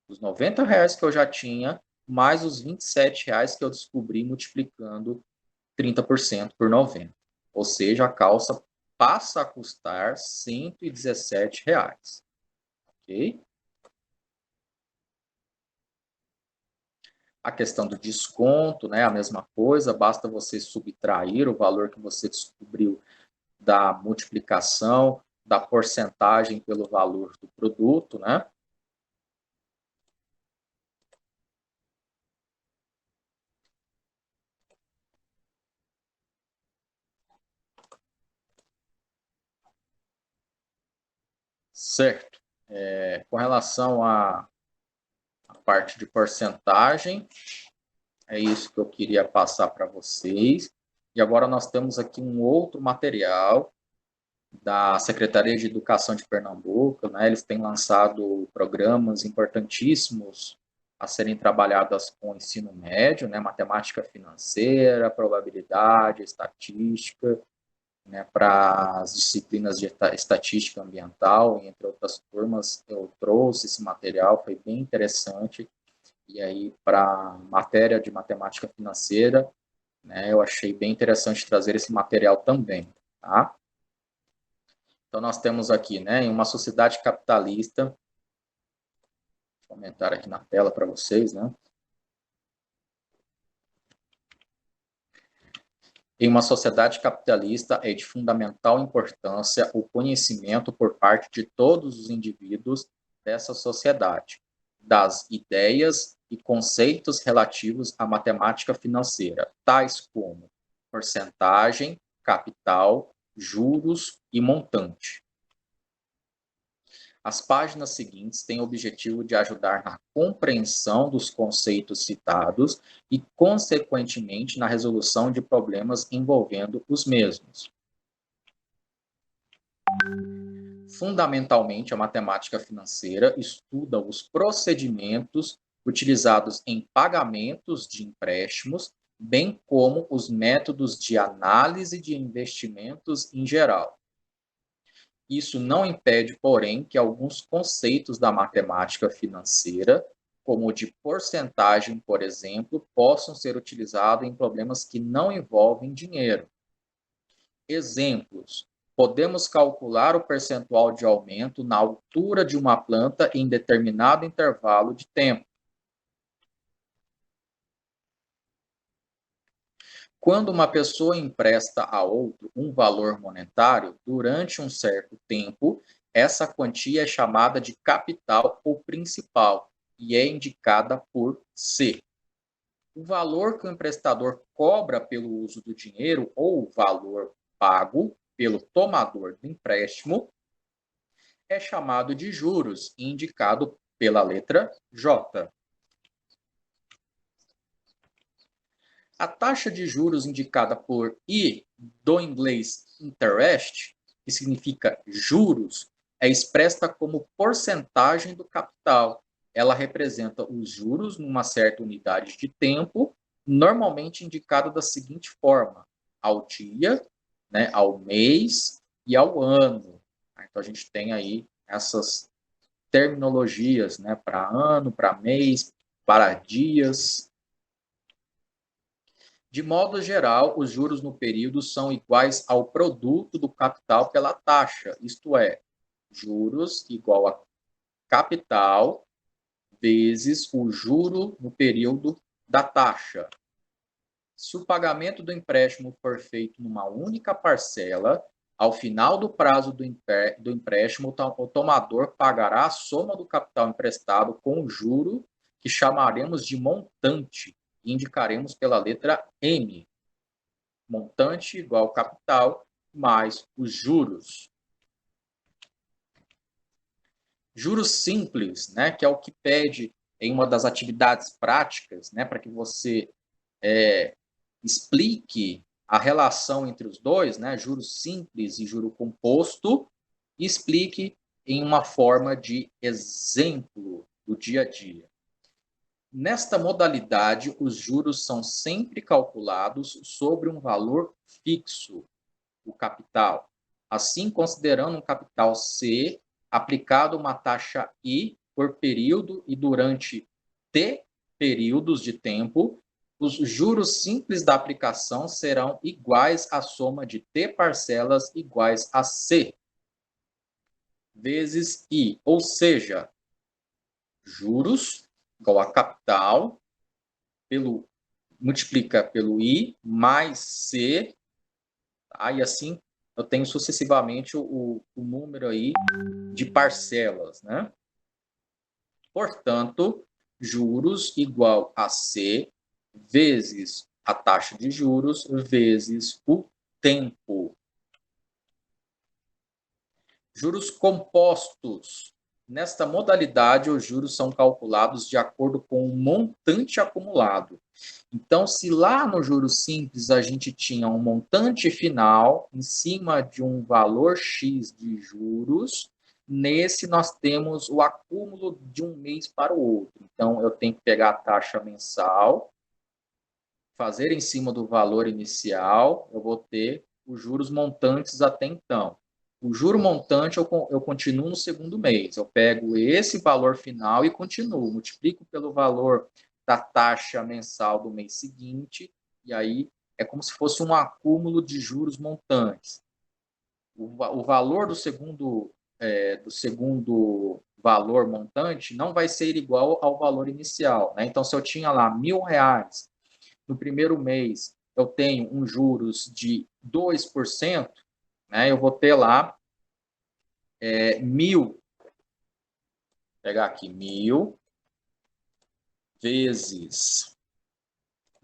[SPEAKER 1] Os R$ 90 que eu já tinha, mais os R$ 27 que eu descobri multiplicando 30% por 90. Ou seja, a calça passa a custar R$ 117. Ok? A questão do desconto, né, a mesma coisa, basta você subtrair o valor que você descobriu da multiplicação, da porcentagem pelo valor do produto, né? Certo. Com relação à parte de porcentagem, é isso que eu queria passar para vocês. E agora nós temos aqui um outro material da Secretaria de Educação de Pernambuco, né? Eles têm lançado programas importantíssimos a serem trabalhadas com o ensino médio, né, matemática financeira, probabilidade, estatística, né, para as disciplinas de estatística ambiental, entre outras turmas, eu trouxe esse material, foi bem interessante. E aí, para a matéria de matemática financeira, né, eu achei bem interessante trazer esse material também, tá? Então, nós temos aqui, né, em uma sociedade capitalista, vou comentar aqui na tela para vocês, né? Em uma sociedade capitalista, é de fundamental importância o conhecimento por parte de todos os indivíduos dessa sociedade, das ideias e conceitos relativos à matemática financeira, tais como porcentagem, capital, juros e montante. As páginas seguintes têm o objetivo de ajudar na compreensão dos conceitos citados e, consequentemente, na resolução de problemas envolvendo os mesmos. Fundamentalmente, a matemática financeira estuda os procedimentos utilizados em pagamentos de empréstimos, bem como os métodos de análise de investimentos em geral. Isso não impede, porém, que alguns conceitos da matemática financeira, como o de porcentagem, por exemplo, possam ser utilizados em problemas que não envolvem dinheiro. Exemplos: podemos calcular o percentual de aumento na altura de uma planta em determinado intervalo de tempo. Quando uma pessoa empresta a outro um valor monetário durante um certo tempo, essa quantia é chamada de capital ou principal e é indicada por C. O valor que o emprestador cobra pelo uso do dinheiro ou o valor pago pelo tomador do empréstimo é chamado de juros, indicado pela letra J. A taxa de juros indicada por I, do inglês interest, que significa juros, é expressa como porcentagem do capital. Ela representa os juros numa certa unidade de tempo, normalmente indicada da seguinte forma: ao dia, né, ao mês e ao ano. Então, a gente tem aí essas terminologias, né, para ano, para mês, para dias. De modo geral, os juros no período são iguais ao produto do capital pela taxa, isto é, juros igual a capital vezes o juro no período da taxa. Se o pagamento do empréstimo for feito numa única parcela, ao final do prazo do empréstimo, o tomador pagará a soma do capital emprestado com o juro, que chamaremos de montante, e indicaremos pela letra M. Montante igual capital mais os juros. Juros simples, né, que é o que pede em uma das atividades práticas, né, para que você explique a relação entre os dois, né, juros simples e juro composto, e explique em uma forma de exemplo do dia a dia. Nesta modalidade, os juros são sempre calculados sobre um valor fixo, o capital. Assim, considerando um capital C, aplicado uma taxa I por período e durante T períodos de tempo, os juros simples da aplicação serão iguais à soma de T parcelas iguais a C vezes I, ou seja, juros igual a capital multiplica pelo I mais C, tá? E assim eu tenho sucessivamente o número aí de parcelas, né? Portanto, juros igual a C vezes a taxa de juros vezes o tempo. Juros compostos. Nesta modalidade, os juros são calculados de acordo com o montante acumulado. Então, se lá no juros simples a gente tinha um montante final em cima de um valor X de juros, Nesse, nós temos o acúmulo de um mês para o outro. Então, eu tenho que pegar a taxa mensal, fazer em cima do valor inicial, eu vou ter os juros montantes até então. O juro montante eu continuo no segundo mês. Eu pego esse valor final e continuo. Multiplico pelo valor da taxa mensal do mês seguinte, e aí é como se fosse um acúmulo de juros montantes. O valor do segundo valor montante não vai ser igual ao valor inicial, né? Então, se eu tinha lá R$ 1.000 no primeiro mês, eu tenho um juros de 2%, né? Eu vou ter lá 1.000, vou pegar aqui, 1.000 vezes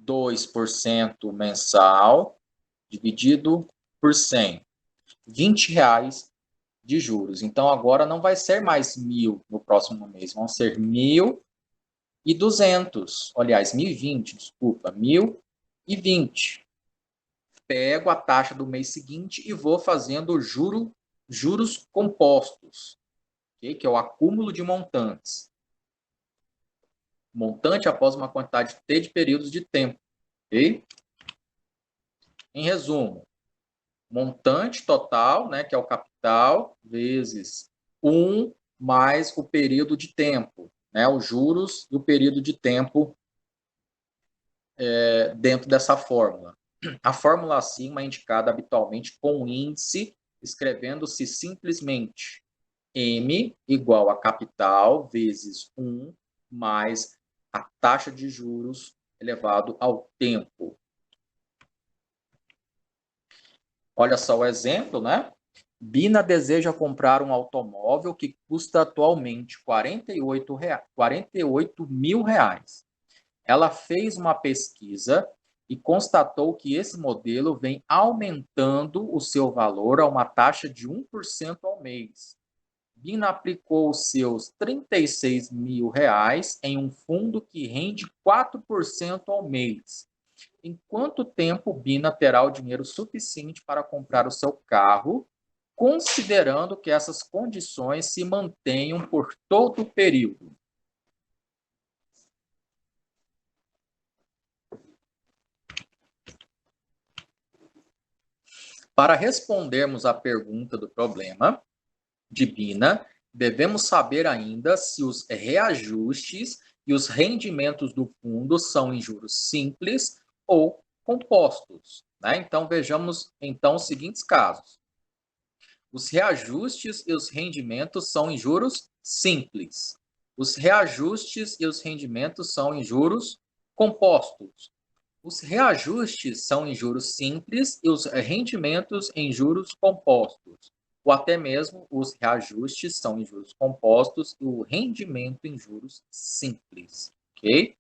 [SPEAKER 1] 2% mensal, dividido por 100, R$ 20 de juros. Então, agora não vai ser mais 1.000 no próximo mês, vão ser 1.200. Aliás, 1.020, desculpa, 1.020. Pego a taxa do mês seguinte e vou fazendo juros compostos, okay? Que é o acúmulo de montantes. Montante após uma quantidade T de períodos de tempo. Okay? Em resumo, montante total, né, que é o capital, vezes 1 mais o período de tempo, né, os juros e o período de tempo dentro dessa fórmula. A fórmula acima é indicada habitualmente com índice, escrevendo-se simplesmente M igual a capital vezes 1 mais a taxa de juros elevado ao tempo. Olha só o exemplo, né? Bina deseja comprar um automóvel que custa atualmente R$ 48.000. Ela fez uma pesquisa e constatou que esse modelo vem aumentando o seu valor a uma taxa de 1% ao mês. Bina aplicou os seus R$ 36.000 em um fundo que rende 4% ao mês. Em quanto tempo Bina terá o dinheiro suficiente para comprar o seu carro, considerando que essas condições se mantenham por todo o período? Para respondermos à pergunta do problema de Bina, devemos saber ainda se os reajustes e os rendimentos do fundo são em juros simples ou compostos, né? Então, vejamos então os seguintes casos. Os reajustes e os rendimentos são em juros simples. Os reajustes e os rendimentos são em juros compostos. Os reajustes são em juros simples e os rendimentos em juros compostos. Ou até mesmo os reajustes são em juros compostos e o rendimento em juros simples. Ok?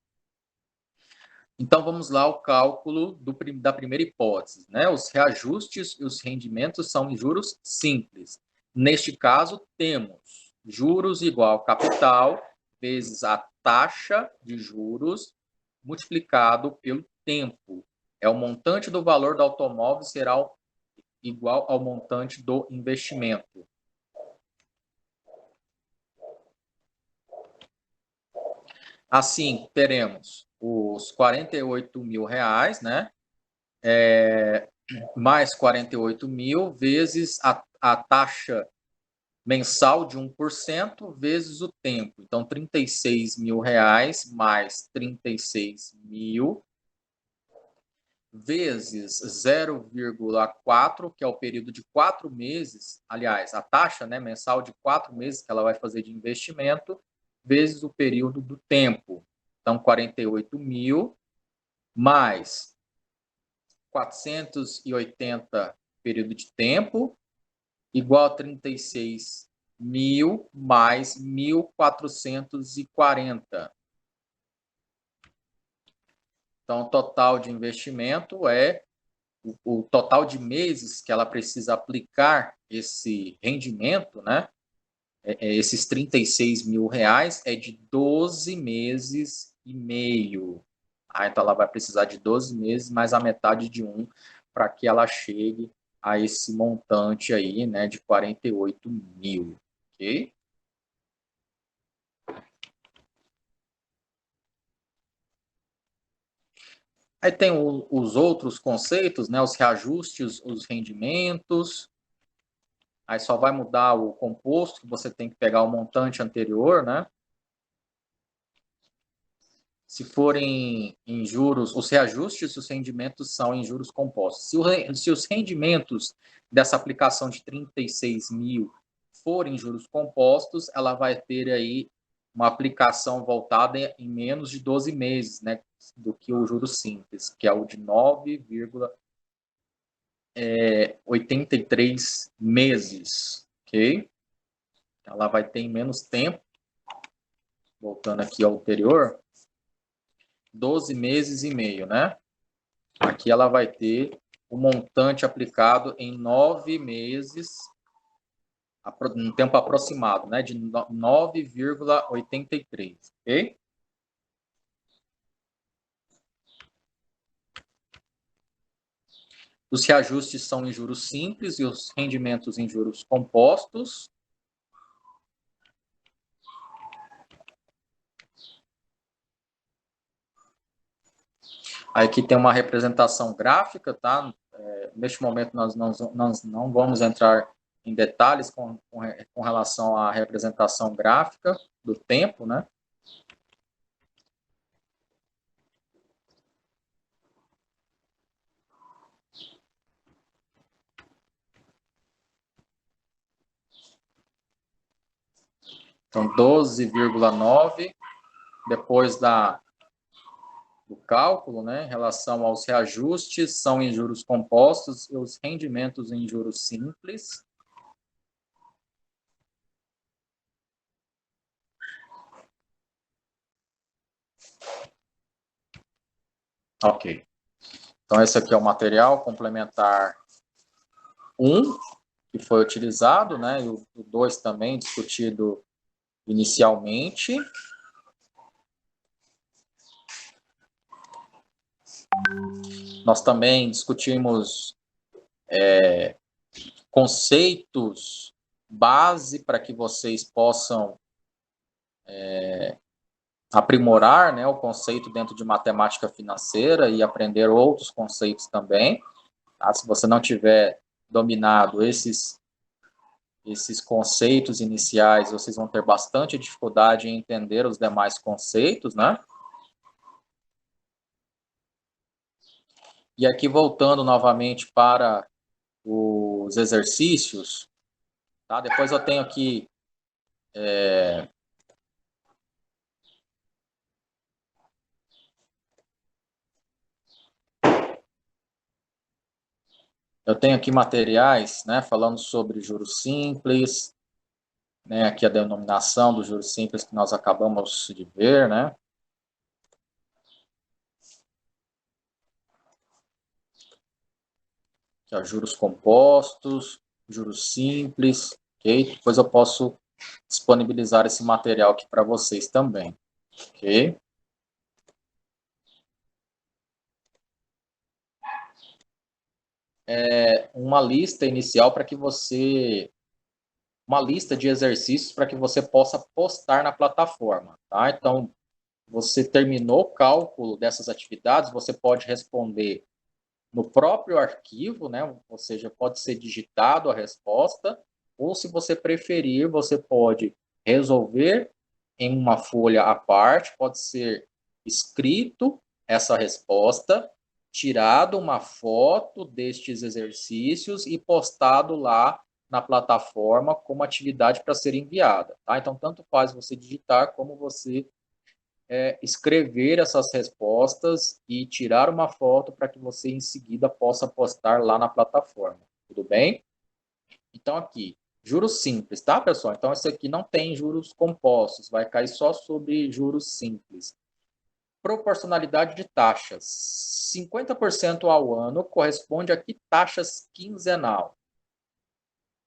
[SPEAKER 1] Então, vamos lá ao cálculo da primeira hipótese, né? Os reajustes e os rendimentos são em juros simples. Neste caso, temos juros igual ao capital vezes a taxa de juros multiplicado pelo tempo. É o montante do valor do automóvel será igual ao montante do investimento. Assim, teremos os R$ 48.000, né? Mais 48.000 vezes a taxa mensal de 1% vezes o tempo. Então, R$ 36.000 mais 36.000 vezes 0,4, que é o período de 4 meses, aliás, a taxa, né, mensal de 4 meses que ela vai fazer de investimento, vezes o período do tempo. Então, 48.000 mais 480 período de tempo, igual a 36.000 mais 1.440. Então, o total de investimento é o total de meses que ela precisa aplicar esse rendimento, né? Esses R$ 36.000 é de 12 meses e meio. Então, ela vai precisar de 12 meses mais a metade de um para que ela chegue a esse montante aí, né, de 48.000. ok? Aí tem os outros conceitos, né? Os reajustes, os rendimentos. Aí só vai mudar o composto, que você tem que pegar o montante anterior, né? Se forem em juros, os reajustes e os rendimentos são em juros compostos. Se os rendimentos dessa aplicação de 36 mil forem em juros compostos, ela vai ter aí uma aplicação voltada em menos de 12 meses, né, do que o juros simples, que é o de 9,83 meses, ok? Ela vai ter em menos tempo, voltando aqui ao anterior, 12 meses e meio, né? Aqui ela vai ter o montante aplicado em 9 meses, um tempo aproximado, né? De 9,83, ok? Os reajustes são em juros simples e os rendimentos em juros compostos. Aqui tem uma representação gráfica, tá? Neste momento nós não vamos entrar em detalhes com relação à representação gráfica do tempo, né? Então, 12,9, depois do cálculo, né, em relação aos reajustes, são em juros compostos e os rendimentos em juros simples. Ok. Então, esse aqui é o material complementar 1, que foi utilizado, né, e o 2 também discutido inicialmente. Nós também discutimos conceitos base para que vocês possam aprimorar, né, o conceito dentro de matemática financeira e aprender outros conceitos também. Tá? Se você não tiver dominado esses conceitos iniciais, vocês vão ter bastante dificuldade em entender os demais conceitos, né? E aqui, voltando novamente para os exercícios, tá? Depois eu tenho aqui materiais, né, falando sobre juros simples, né, aqui a denominação dos juros simples que nós acabamos de ver, né? Aqui, ó, juros compostos, juros simples, ok? Depois eu posso disponibilizar esse material aqui para vocês também, ok? Uma lista inicial para que você... Uma lista de exercícios para que você possa postar na plataforma, tá? Então, você terminou o cálculo dessas atividades, você pode responder no próprio arquivo, né? Ou seja, pode ser digitado a resposta, ou se você preferir, você pode resolver em uma folha à parte, pode ser escrito essa resposta, tirado uma foto destes exercícios e postado lá na plataforma como atividade para ser enviada. Tá? Então, tanto faz você digitar como você escrever essas respostas e tirar uma foto para que você em seguida possa postar lá na plataforma. Tudo bem? Então, aqui, juros simples, tá, pessoal? Então, esse aqui não tem juros compostos, vai cair só sobre juros simples. Proporcionalidade de taxas. 50% ao ano corresponde a que taxas quinzenal?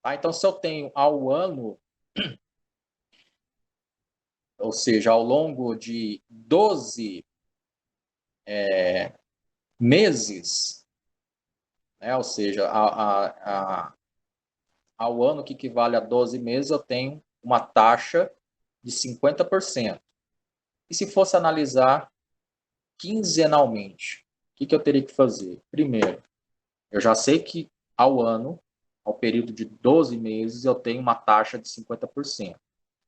[SPEAKER 1] Tá? Então, se eu tenho ao ano, ou seja, ao longo de 12 meses, né? Ou seja, ao ano que equivale a 12 meses, eu tenho uma taxa de 50%. E se fosse analisar quinzenalmente, o que eu teria que fazer? Primeiro, eu já sei que ao ano, ao período de 12 meses, eu tenho uma taxa de 50%.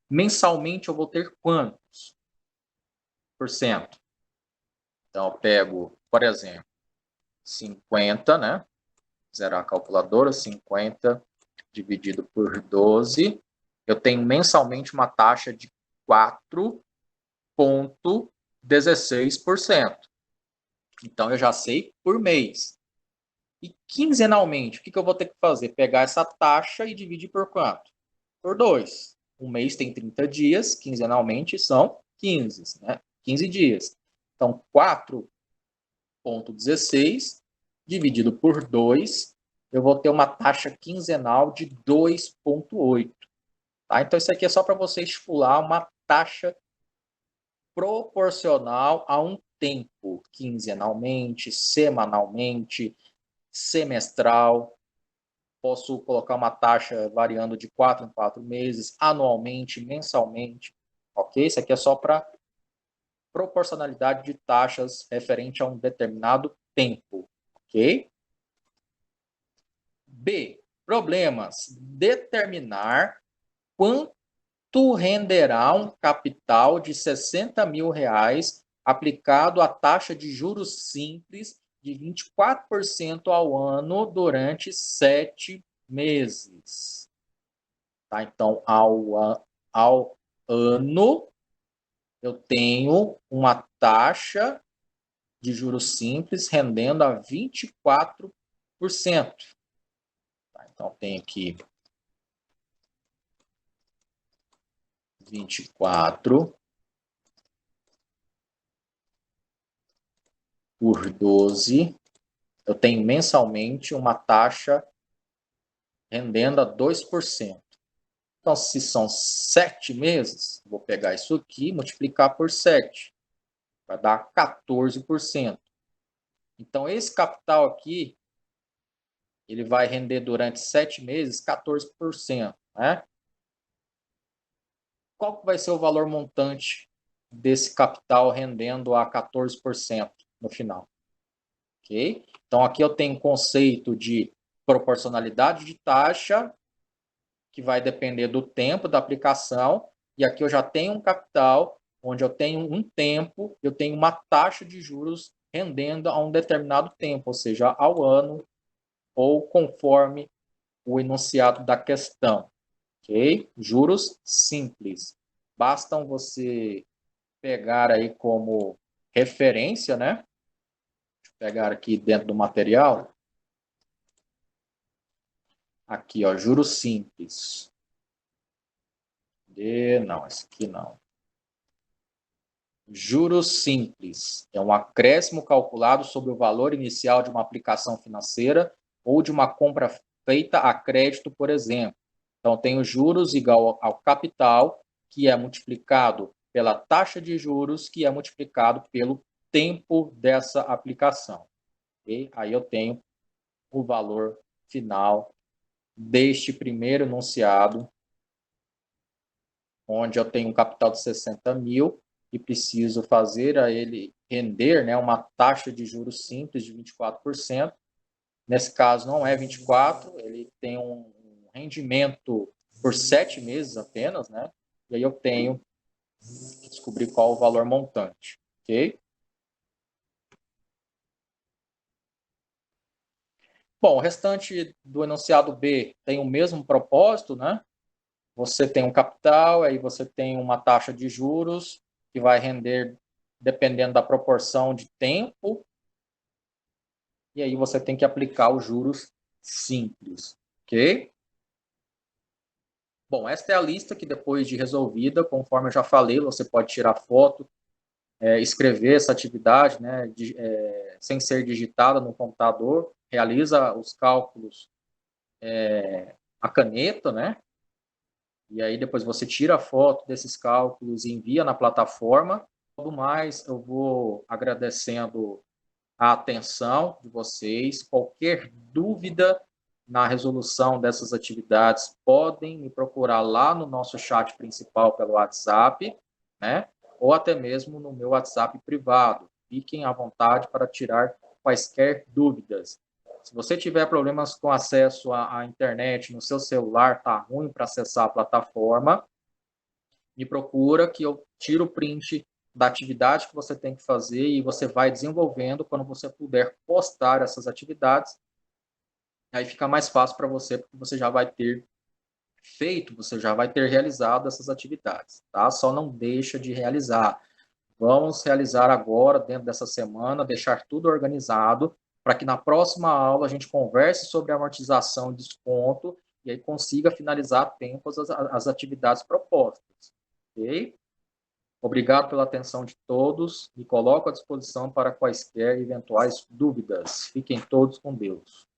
[SPEAKER 1] Mensalmente, eu vou ter quantos por cento? Então, eu pego, por exemplo, 50, né? Zerar a calculadora, 50 dividido por 12. Eu tenho mensalmente uma taxa de 4,16%. Então, eu já sei por mês. E quinzenalmente, o que eu vou ter que fazer? Pegar essa taxa e dividir por quanto? Por 2. Um mês tem 30 dias, quinzenalmente são 15, né? 15 dias. Então, 4,16 dividido por 2, eu vou ter uma taxa quinzenal de 2,8. Tá? Então, isso aqui é só para você estipular uma taxa proporcional a um tempo, quinzenalmente, semanalmente, semestral. Posso colocar uma taxa variando de 4 em 4 meses, anualmente, mensalmente, ok? Isso aqui é só para proporcionalidade de taxas referente a um determinado tempo, ok? B. Problemas. Determinar quanto renderá um capital de R$ 60.000 aplicado à taxa de juros simples de 24% ao ano durante 7 meses. Tá? Então, ao ano, eu tenho uma taxa de juros simples rendendo a 24%. Tá? Então, tem aqui 24 por 12. Eu tenho mensalmente uma taxa rendendo a 2%. Então, se são 7 meses, vou pegar isso aqui e multiplicar por 7. Vai dar 14%. Então, esse capital aqui, ele vai render durante 7 meses 14%. Né? Qual que vai ser o valor montante desse capital rendendo a 14% no final? Okay? Então, aqui eu tenho um conceito de proporcionalidade de taxa, que vai depender do tempo da aplicação, e aqui eu já tenho um capital, onde eu tenho um tempo, eu tenho uma taxa de juros rendendo a um determinado tempo, ou seja, ao ano, ou conforme o enunciado da questão. Ok? Juros simples. Bastam você pegar aí como referência, né? Deixa eu pegar aqui dentro do material. Aqui, ó, juros simples. Não, esse aqui não. Juros simples é um acréscimo calculado sobre o valor inicial de uma aplicação financeira ou de uma compra feita a crédito, por exemplo. Então, tem os juros igual ao capital, que é multiplicado pela taxa de juros, que é multiplicado pelo tempo dessa aplicação. Okay? Aí eu tenho o valor final deste primeiro enunciado, onde eu tenho um capital de 60 mil e preciso fazer a ele render, né, uma taxa de juros simples de 24%. Nesse caso, não é 24%, ele tem um rendimento por 7 meses apenas, né? E aí eu tenho que descobrir qual o valor montante, ok? Bom, o restante do enunciado B tem o mesmo propósito, né? Você tem um capital, aí você tem uma taxa de juros que vai render dependendo da proporção de tempo, e aí você tem que aplicar os juros simples, ok? Bom, esta é a lista que depois de resolvida, conforme eu já falei, você pode tirar foto, escrever essa atividade, né, sem ser digitada no computador, realiza os cálculos a caneta, né, e aí depois você tira a foto desses cálculos e envia na plataforma. Tudo mais, eu vou agradecendo a atenção de vocês. Qualquer dúvida, na resolução dessas atividades, podem me procurar lá no nosso chat principal pelo WhatsApp, né? Ou até mesmo no meu WhatsApp privado. Fiquem à vontade para tirar quaisquer dúvidas. Se você tiver problemas com acesso à internet no seu celular, está ruim para acessar a plataforma, me procura que eu tiro o print da atividade que você tem que fazer e você vai desenvolvendo quando você puder postar essas atividades. Aí fica mais fácil para você, porque você já vai ter feito, você já vai ter realizado essas atividades, tá? Só não deixa de realizar. Vamos realizar agora, dentro dessa semana, deixar tudo organizado, para que na próxima aula a gente converse sobre amortização e desconto, e aí consiga finalizar a tempo as atividades propostas, ok? Obrigado pela atenção de todos, me coloco à disposição para quaisquer eventuais dúvidas. Fiquem todos com Deus.